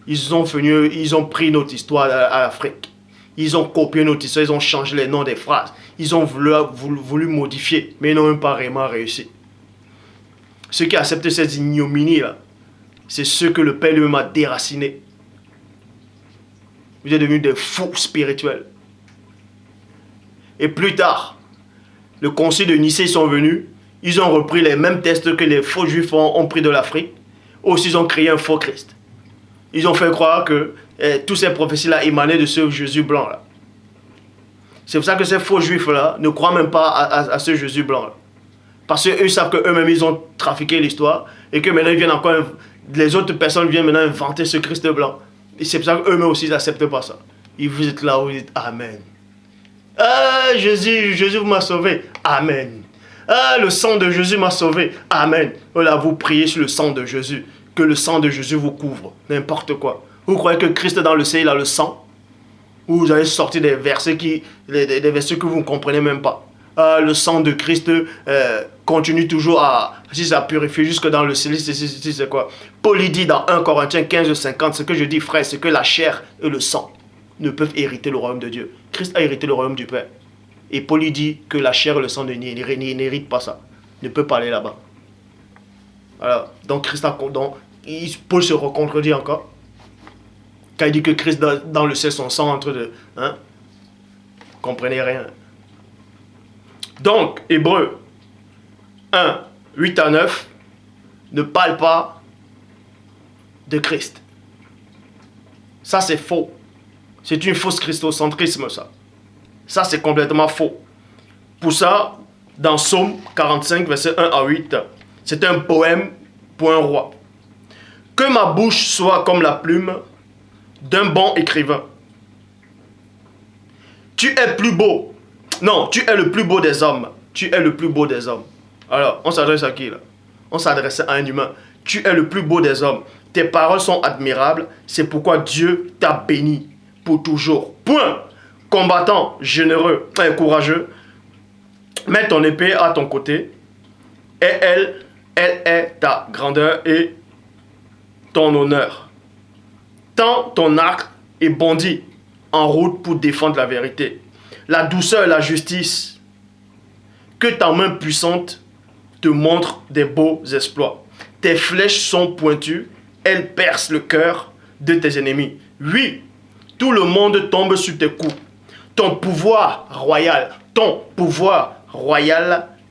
Speaker 1: ils ont pris notre histoire à l'Afrique. Ils ont copié notre histoire, ils ont changé les noms des phrases. Ils ont voulu modifier, mais ils n'ont même pas vraiment réussi. Ceux qui acceptent ces ignominies là, c'est ceux que le Père lui-même a déracinés. Vous êtes devenus des fous spirituels. Et plus tard, le concile de Nicée sont venus. Ils ont repris les mêmes textes que les faux juifs ont pris de l'Afrique. Aussi, ils ont créé un faux Christ. Ils ont fait croire que toutes ces prophéties-là émanaient de ce Jésus blanc-là. C'est pour ça que ces faux juifs-là ne croient même pas à ce Jésus blanc-là. Parce qu'eux savent qu'eux-mêmes, ils ont trafiqué l'histoire et que maintenant, ils viennent encore, les autres personnes viennent maintenant inventer ce Christ blanc. Et c'est pour ça qu'eux-mêmes aussi, ils n'acceptent pas ça. Et vous êtes là où vous dites Amen. Ah, Jésus m'a sauvé. Amen. Ah, le sang de Jésus m'a sauvé. Amen. Voilà, vous priez sur le sang de Jésus. Que le sang de Jésus vous couvre. N'importe quoi. Vous croyez que Christ dans le ciel, il a le sang? Ou vous allez sortir des versets, des versets que vous ne comprenez même pas. Ah, le sang de Christ continue toujours si ça purifie jusque dans le ciel. C'est quoi? Paul dit dans 1 Corinthiens 15, 50, ce que je dis, frère, c'est que la chair et le sang ne peuvent hériter le royaume de Dieu. Christ a hérité le royaume du Père. Et Paul dit que la chair et le sang n'héritent pas ça. Ne peut pas aller là-bas. Alors, donc Christ Paul se recontredit encore. Quand il dit que Christ dans le ciel, son sang entre deux. Hein? Comprenez rien. Donc, Hébreux 1, 8 à 9 ne parle pas de Christ. Ça, c'est faux. C'est une fausse christocentrisme, ça. Ça, c'est complètement faux. Pour ça, dans Psaume 45, verset 1 à 8, C'est un poème pour un roi. Que ma bouche soit comme la plume d'un bon écrivain. Tu es plus beau. Non, tu es le plus beau des hommes. Tu es le plus beau des hommes. Alors, on s'adresse à qui là? On s'adresse à un humain. Tu es le plus beau des hommes. Tes paroles sont admirables. C'est pourquoi Dieu t'a béni pour toujours. Point. Combattant, généreux et courageux. Mets ton épée à ton côté. Et elle est ta grandeur et ton honneur. Tends ton arc et bondis en route pour défendre la vérité. La douceur et la justice. Que ta main puissante te montre des beaux exploits. Tes flèches sont pointues, elles percent le cœur de tes ennemis. Oui, tout le monde tombe sur tes coups. Ton pouvoir royal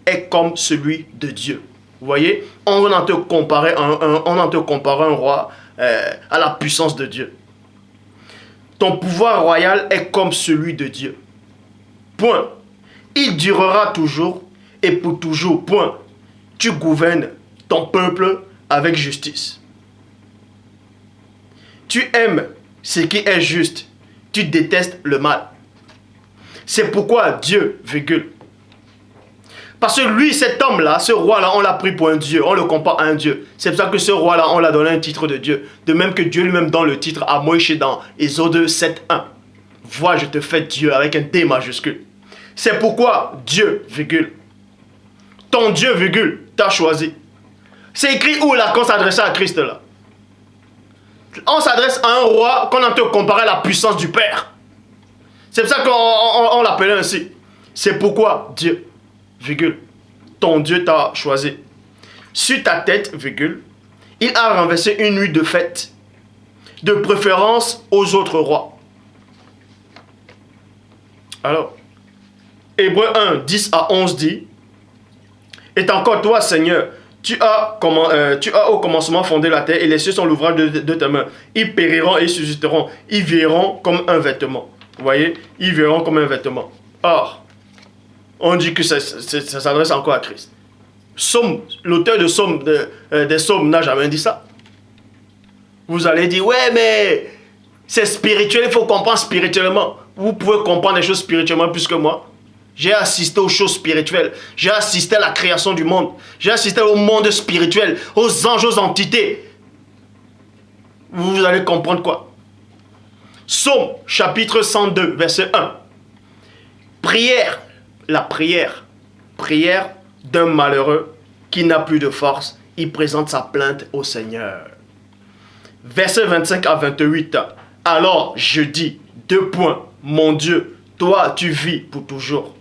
Speaker 1: est comme celui de Dieu. Vous voyez, on en te comparait un roi à la puissance de Dieu. Ton pouvoir royal est comme celui de Dieu. Point. Il durera toujours et pour toujours. Point. Tu gouvernes ton peuple avec justice. Tu aimes ce qui est juste. Tu détestes le mal. C'est pourquoi Dieu, virgule. Parce que lui, cet homme-là, ce roi-là, on l'a pris pour un Dieu. On le compare à un Dieu. C'est pour ça que ce roi-là, on l'a donné un titre de Dieu. De même que Dieu lui-même donne le titre à Moïse dans Exode 7.1. Vois, je te fais Dieu avec un D majuscule. C'est pourquoi Dieu, virgule. Ton Dieu, virgule, t'a choisi. C'est écrit où là qu'on s'adressait à Christ là? On s'adresse à un roi qu'on a comparé à la puissance du Père. C'est pour ça qu'on l'appelait ainsi. C'est pourquoi Dieu, virgule, ton Dieu t'a choisi. Sur ta tête, virgule, il a renversé une nuit de fête, de préférence aux autres rois. Alors, Hébreux 1, 10 à 11 dit, et encore toi, Seigneur, tu as au commencement fondé la terre et les cieux sont l'ouvrage de tes mains. Ils périront et ils susciteront. Ils verront comme un vêtement. Vous voyez, ils verront comme un vêtement. Or, on dit que ça s'adresse encore à Christ. L'auteur des psaumes n'a jamais dit ça. Vous allez dire, ouais, mais c'est spirituel, il faut comprendre spirituellement. Vous pouvez comprendre les choses spirituellement plus que moi. J'ai assisté aux choses spirituelles. J'ai assisté à la création du monde. J'ai assisté au monde spirituel, aux anges, aux entités. Vous allez comprendre quoi? Psaume, chapitre 102, verset 1. Prière, la prière. Prière d'un malheureux qui n'a plus de force. Il présente sa plainte au Seigneur. Verset 25 à 28. Alors je dis, 2 points, mon Dieu, toi tu vis pour toujours.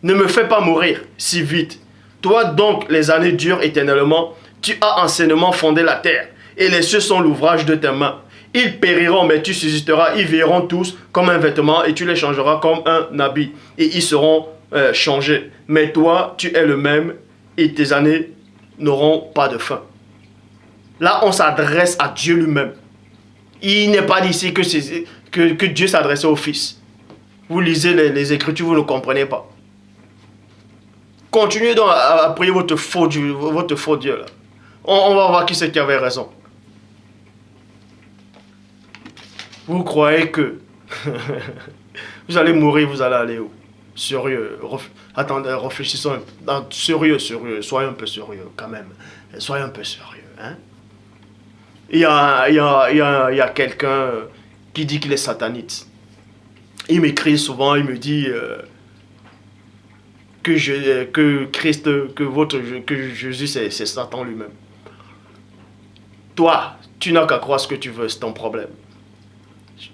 Speaker 1: Ne me fais pas mourir si vite. Toi donc les années durent éternellement. Tu as anciennement fondé la terre. Et les cieux sont l'ouvrage de tes mains. Ils périront mais tu subsisteras. Ils verront tous comme un vêtement. Et tu les changeras comme un habit. Et ils seront changés. Mais toi tu es le même. Et tes années n'auront pas de fin. Là on s'adresse à Dieu lui-même. Il n'est pas d'ici que Dieu s'adressait au Fils. Vous lisez les Écritures, vous ne comprenez pas. Continuez donc à prier votre faux Dieu là. On va voir qui c'est qui avait raison. Vous croyez que vous allez mourir, vous allez aller où? Sérieux. Attendez, réfléchissons. Sérieux. Soyez un peu sérieux quand même. Soyez un peu sérieux. Hein? Il y a quelqu'un qui dit qu'il est sataniste. Il m'écrit souvent, il me dit que Jésus c'est Satan lui-même. Toi, tu n'as qu'à croire ce que tu veux, c'est ton problème.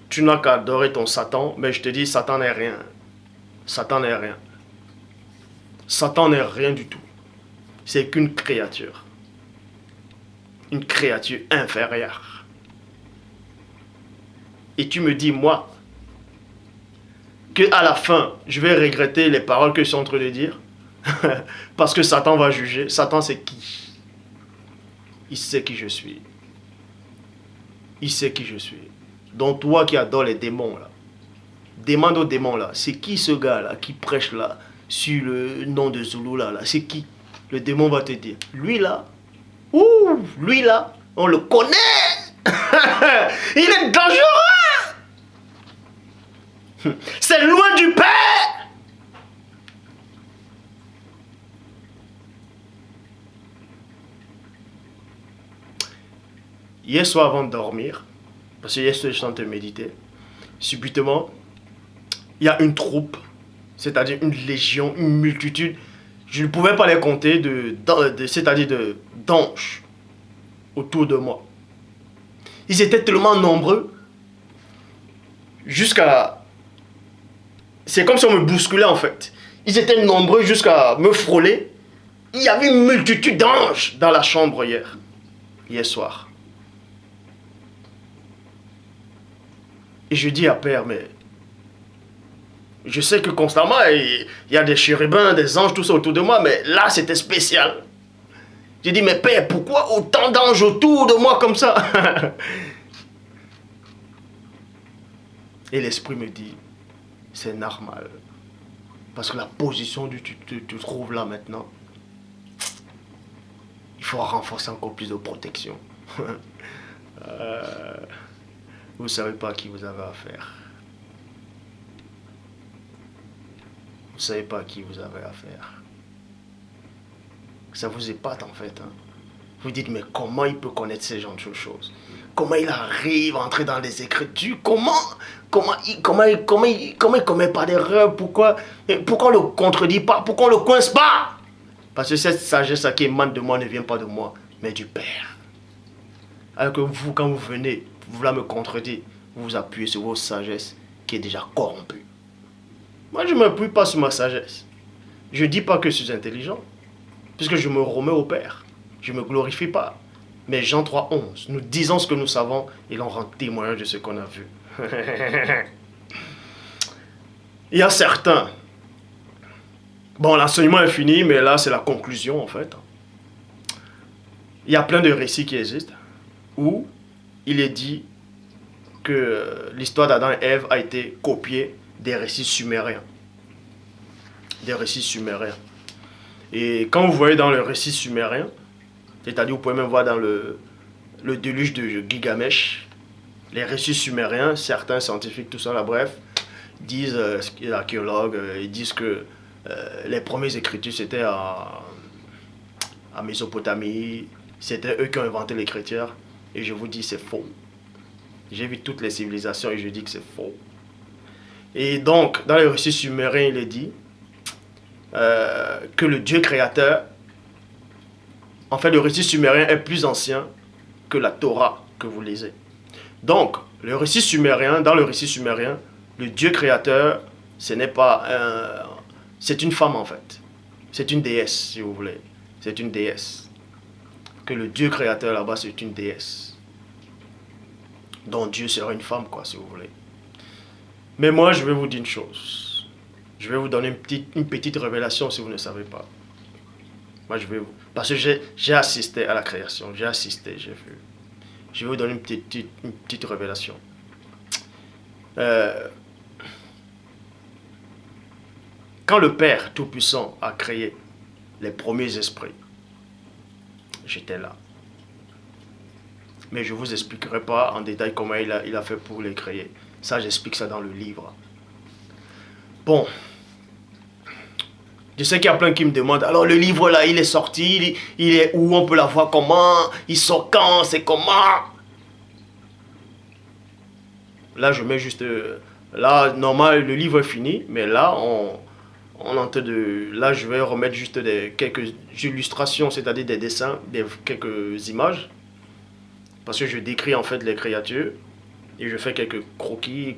Speaker 1: Tu n'as qu'à adorer ton Satan, mais je te dis, Satan n'est rien. Satan n'est rien. Satan n'est rien du tout. C'est qu'une créature. Une créature inférieure. Et tu me dis, moi, qu'à la fin, je vais regretter les paroles que je suis en train de dire. Parce que Satan va juger. Satan, c'est qui? Il sait qui je suis. Il sait qui je suis. Donc toi qui adores les démons, là, demande aux démons, là, c'est qui ce gars, là, qui prêche, là, sur le nom de Zulu, là, c'est qui? le démon va te dire, lui là, ouh, lui là, on le connaît. Il est dangereux. C'est loin du Père. Hier soir avant de dormir, parce que hier soir je suis en train de méditer, subitement, il y a une troupe, c'est-à-dire une légion, une multitude, je ne pouvais pas les compter, c'est-à-dire d'anges autour de moi. Ils étaient tellement nombreux, jusqu'à... C'est comme si on me bousculait en fait. Ils étaient nombreux jusqu'à me frôler. Il y avait une multitude d'anges dans la chambre hier soir. Et je dis à Père, mais je sais que constamment, il y a des chérubins, des anges, tout ça autour de moi, mais là, c'était spécial. J'ai dit, mais Père, pourquoi autant d'anges autour de moi comme ça? Et l'Esprit me dit, c'est normal. Parce que la position où tu te trouves là maintenant, il faut renforcer encore plus de protection. Vous ne savez pas à qui vous avez affaire. Vous ne savez pas à qui vous avez affaire. Ça vous épate en fait. Hein? Vous dites, mais comment il peut connaître ces genres de choses? Comment il arrive à entrer dans les Écritures? Comment il commet pas d'erreur? Pourquoi on le contredit pas? Pourquoi on le coince pas? Parce que cette sagesse qui émane de moi ne vient pas de moi, mais du Père. Alors que vous, quand vous venez, vous voulez me contredire, vous vous appuyez sur votre sagesse qui est déjà corrompue. Moi, je ne m'appuie pas sur ma sagesse. Je ne dis pas que je suis intelligent, puisque je me remets au Père. Je ne me glorifie pas. Mais Jean 3,11, nous disons ce que nous savons et l'on rend témoignage de ce qu'on a vu. Il y a certains. Bon, l'enseignement est fini, mais là, c'est la conclusion, en fait. Il y a plein de récits qui existent où il est dit que l'histoire d'Adam et Ève a été copiée des récits sumériens. Des récits sumériens. Et quand vous voyez dans le récit sumérien, c'est-à-dire vous pouvez même voir dans le déluge de Gilgamesh, les récits sumériens, certains scientifiques, tout ça là, bref, disent, les archéologues, ils disent que les premières écritures c'était à Mésopotamie, c'était eux qui ont inventé l'écriture, et je vous dis c'est faux. J'ai vu toutes les civilisations et je dis que c'est faux. Et donc, dans les récits sumériens, il est dit que le Dieu créateur, en fait, le récit sumérien est plus ancien que la Torah que vous lisez. Donc, le récit sumérien, dans le récit sumérien, le Dieu créateur, ce n'est pas c'est une femme en fait. C'est une déesse, si vous voulez. C'est une déesse. Que le Dieu créateur là-bas, c'est une déesse. Donc Dieu sera une femme, quoi, si vous voulez. Mais moi, je vais vous dire une chose. Je vais vous donner une petite révélation si vous ne savez pas. Moi, je vais vous... Parce que j'ai assisté à la création. J'ai assisté, j'ai vu. Je vais vous donner une petite révélation. Quand le Père Tout-Puissant a créé les premiers esprits, j'étais là. Mais je ne vous expliquerai pas en détail comment il a fait pour les créer. Ça, j'explique ça dans le livre. Bon. Je sais qu'il y a plein qui me demandent, alors le livre là, il est sorti, il est où, on peut l'avoir comment, il sort quand, c'est comment? Là, je mets juste... là, normal, le livre est fini, mais là, on est en train de... Là, je vais remettre juste quelques illustrations, c'est-à-dire des dessins, quelques images. Parce que je décris en fait les créatures. Et je fais quelques croquis,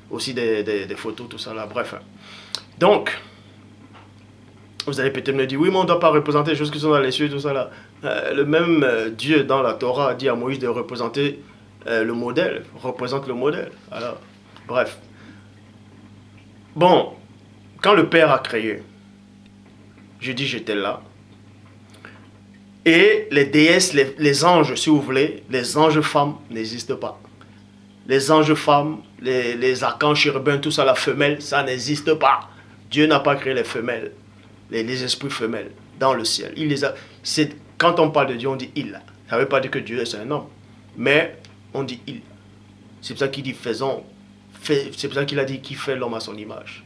Speaker 1: aussi des photos, tout ça là, bref. Donc, vous allez peut-être me dire, oui, mais on ne doit pas représenter les choses qui sont dans les cieux, tout ça là. Le même Dieu dans la Torah a dit à Moïse de représenter le modèle, représente le modèle. Alors, bref. Bon, quand le Père a créé, je dis j'étais là. Et les déesses, les anges, si vous voulez, les anges femmes n'existent pas. Les anges femmes, les archanges chérubins, tout ça, la femelle, ça n'existe pas. Dieu n'a pas créé les femelles, les esprits femelles. dans le ciel. Il les a. Quand on parle de Dieu, on dit il. Ça ne veut pas dire que Dieu est un homme. Mais on dit il. C'est pour ça qu'il dit faisons. C'est pour ça qu'il a dit qu'il fait l'homme à son image.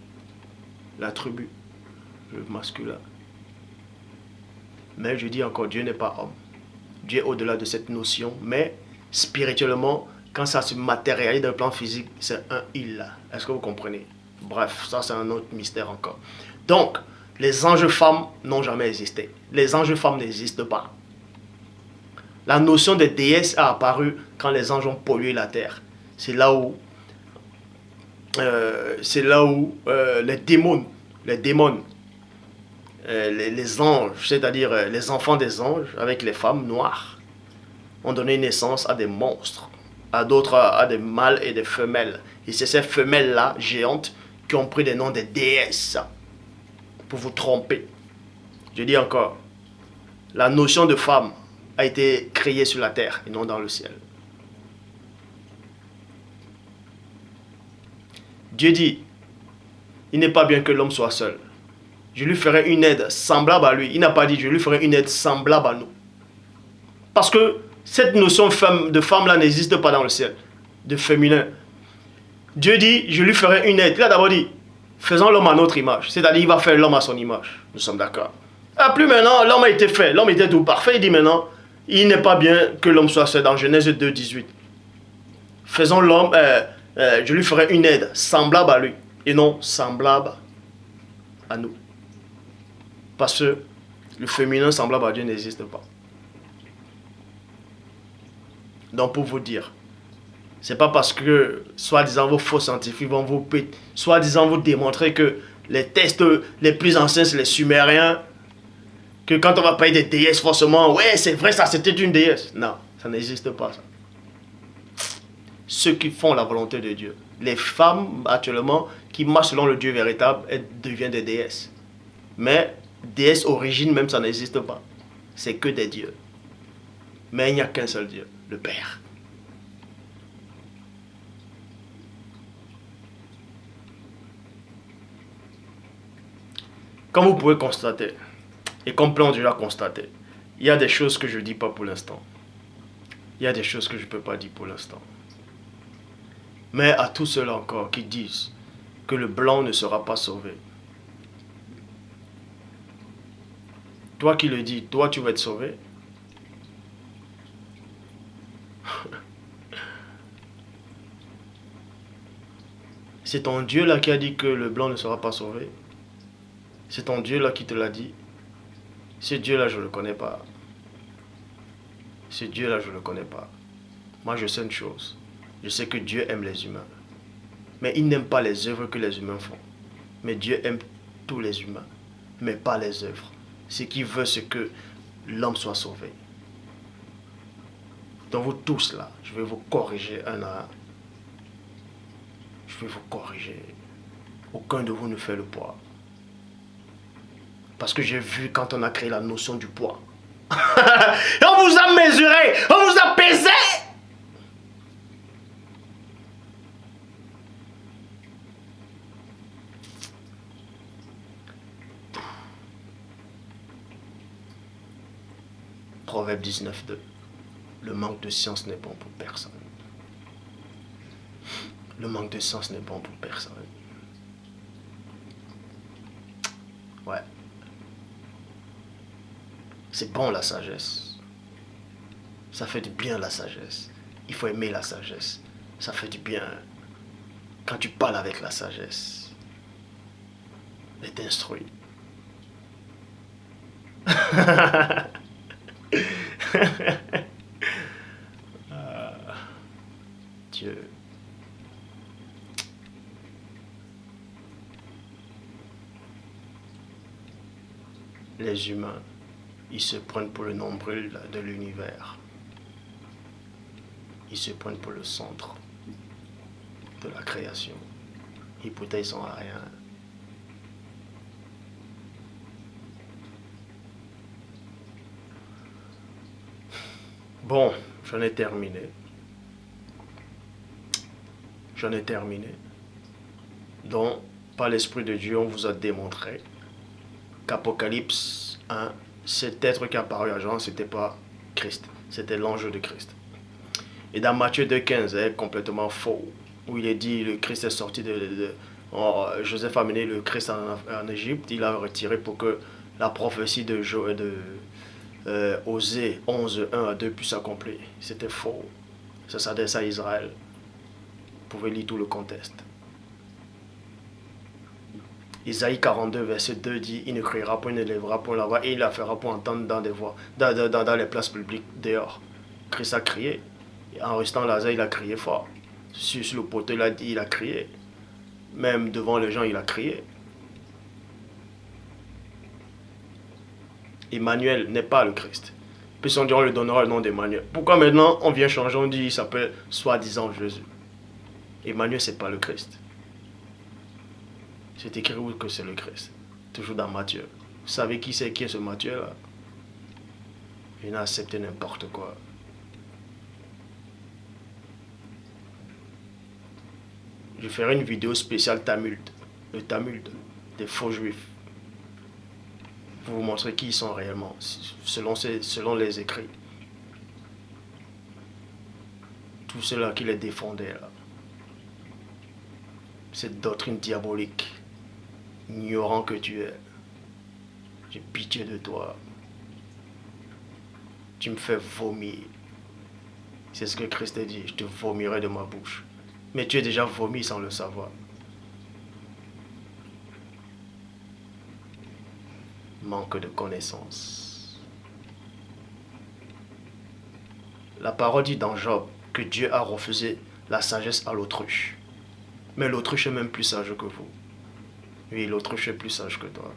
Speaker 1: L'attribut, le masculin. Mais je dis encore, Dieu n'est pas homme. Dieu est au-delà de cette notion. Mais spirituellement, quand ça se matérialise dans le plan physique, c'est un il. Est-ce que vous comprenez? Bref, ça c'est un autre mystère encore. Donc, les anges femmes n'ont jamais existé. Les anges femmes n'existent pas. La notion de déesse a apparu quand les anges ont pollué la terre. C'est là où les démons, les anges, c'est-à-dire les enfants des anges avec les femmes noires, ont donné naissance à des monstres, à d'autres, à des mâles et des femelles. Et c'est ces femelles-là, géantes, qui ont pris des noms de déesses pour vous tromper. Je dis encore, la notion de femme a été créée sur la terre et non dans le ciel. Dieu dit, il n'est pas bien que l'homme soit seul. Je lui ferai une aide semblable à lui. Il n'a pas dit, je lui ferai une aide semblable à nous. Parce que cette notion de femme-là n'existe pas dans le ciel, de féminin. Dieu dit, je lui ferai une aide. Il a d'abord dit, faisons l'homme à notre image. C'est-à-dire, il va faire l'homme à son image. Nous sommes d'accord. Ah, plus maintenant, l'homme a été fait. L'homme était tout parfait. Il dit maintenant, il n'est pas bien que l'homme soit seul. Dans Genèse 2, 18. Faisons l'homme, je lui ferai une aide semblable à lui. Et non semblable à nous. Parce que le féminin semblable à Dieu n'existe pas. Donc pour vous dire, c'est pas parce que, soi-disant, vos faux scientifiques vont vous soi-disant vous démontrer que les tests les plus anciens, c'est les Sumériens, que quand on va parler des déesses, forcément, ouais, c'est vrai, ça c'était une déesse. Non, ça n'existe pas, ça. Ceux qui font la volonté de Dieu. Les femmes, actuellement, qui marchent selon le Dieu véritable, elles deviennent des déesses. Mais, déesse origine, même, ça n'existe pas. C'est que des dieux. Mais il n'y a qu'un seul Dieu, le Père. Comme vous pouvez constater, et comme plein déjà constaté, il y a des choses que je ne dis pas pour l'instant. Il y a des choses que je ne peux pas dire pour l'instant. Mais à tous ceux-là encore qui disent que le blanc ne sera pas sauvé. Toi qui le dis, toi tu vas être sauvé. C'est ton Dieu là qui a dit que le blanc ne sera pas sauvé. C'est ton Dieu là qui te l'a dit. Ce Dieu là je ne le connais pas. Ce Dieu là je ne le connais pas. Moi je sais une chose. Je sais que Dieu aime les humains. Mais il n'aime pas les œuvres que les humains font. Mais Dieu aime tous les humains. Mais pas les œuvres. Ce qu'il veut, c'est que l'homme soit sauvé. Donc vous tous là, je vais vous corriger un à un. Je vais vous corriger. Aucun de vous ne fait le poids. Parce que j'ai vu quand on a créé la notion du poids. On vous a mesuré, on vous a pesé. Proverbe 19:2. Le manque de science n'est bon pour personne. Le manque de science n'est bon pour personne. Ouais. C'est bon la sagesse. Ça fait du bien la sagesse. Il faut aimer la sagesse. Ça fait du bien quand tu parles avec la sagesse. Elle t'instruit. Dieu. Les humains, ils se prennent pour le nombril de l'univers. Ils se prennent pour le centre de la création. Et pourtant ils sont à rien. Bon, j'en ai terminé. J'en ai terminé. Donc, par l'Esprit de Dieu, on vous a démontré qu'Apocalypse 1, cet être qui a apparu à Jean, c'était pas Christ, c'était l'ange de Christ. Et dans Matthieu 2,15, est complètement faux, où il est dit le Christ est sorti Joseph a amené le Christ en Égypte, il l'a retiré pour que la prophétie de Osée 11, 1 à 2 puisse s'accomplir. C'était faux. Ça s'adresse à Israël. Vous pouvez lire tout le contexte. Isaïe 42, verset 2 dit, il ne criera point, il ne lèvera point la voix, et il la fera point entendre dans des voix, dans les places publiques dehors. Christ a crié. En restant Lazare, il a crié fort. Sur le poteau, il a crié. Même devant les gens, il a crié. Emmanuel n'est pas le Christ. Puis on dit, on lui donnera le nom d'Emmanuel. Pourquoi maintenant on vient changer, on dit il s'appelle soi-disant Jésus. Emmanuel, c'est pas le Christ. C'est écrit où que c'est le Christ. Toujours dans Matthieu. Vous savez qui est ce Matthieu là? Il a accepté n'importe quoi. Je ferai une vidéo spéciale tumulte. Le tumulte des faux juifs. Pour vous montrer qui ils sont réellement, selon les écrits. Tous ceux-là qui les défendaient là. Cette doctrine diabolique. Ignorant que tu es. J'ai pitié de toi. Tu me fais vomir. C'est ce que Christ a dit. Je te vomirai de ma bouche. Mais tu es déjà vomi sans le savoir. Manque de connaissance. La parole dit dans Job que Dieu a refusé la sagesse à l'autruche. Mais l'autruche est même plus sage que vous. Oui, l'autruche est plus sage que toi.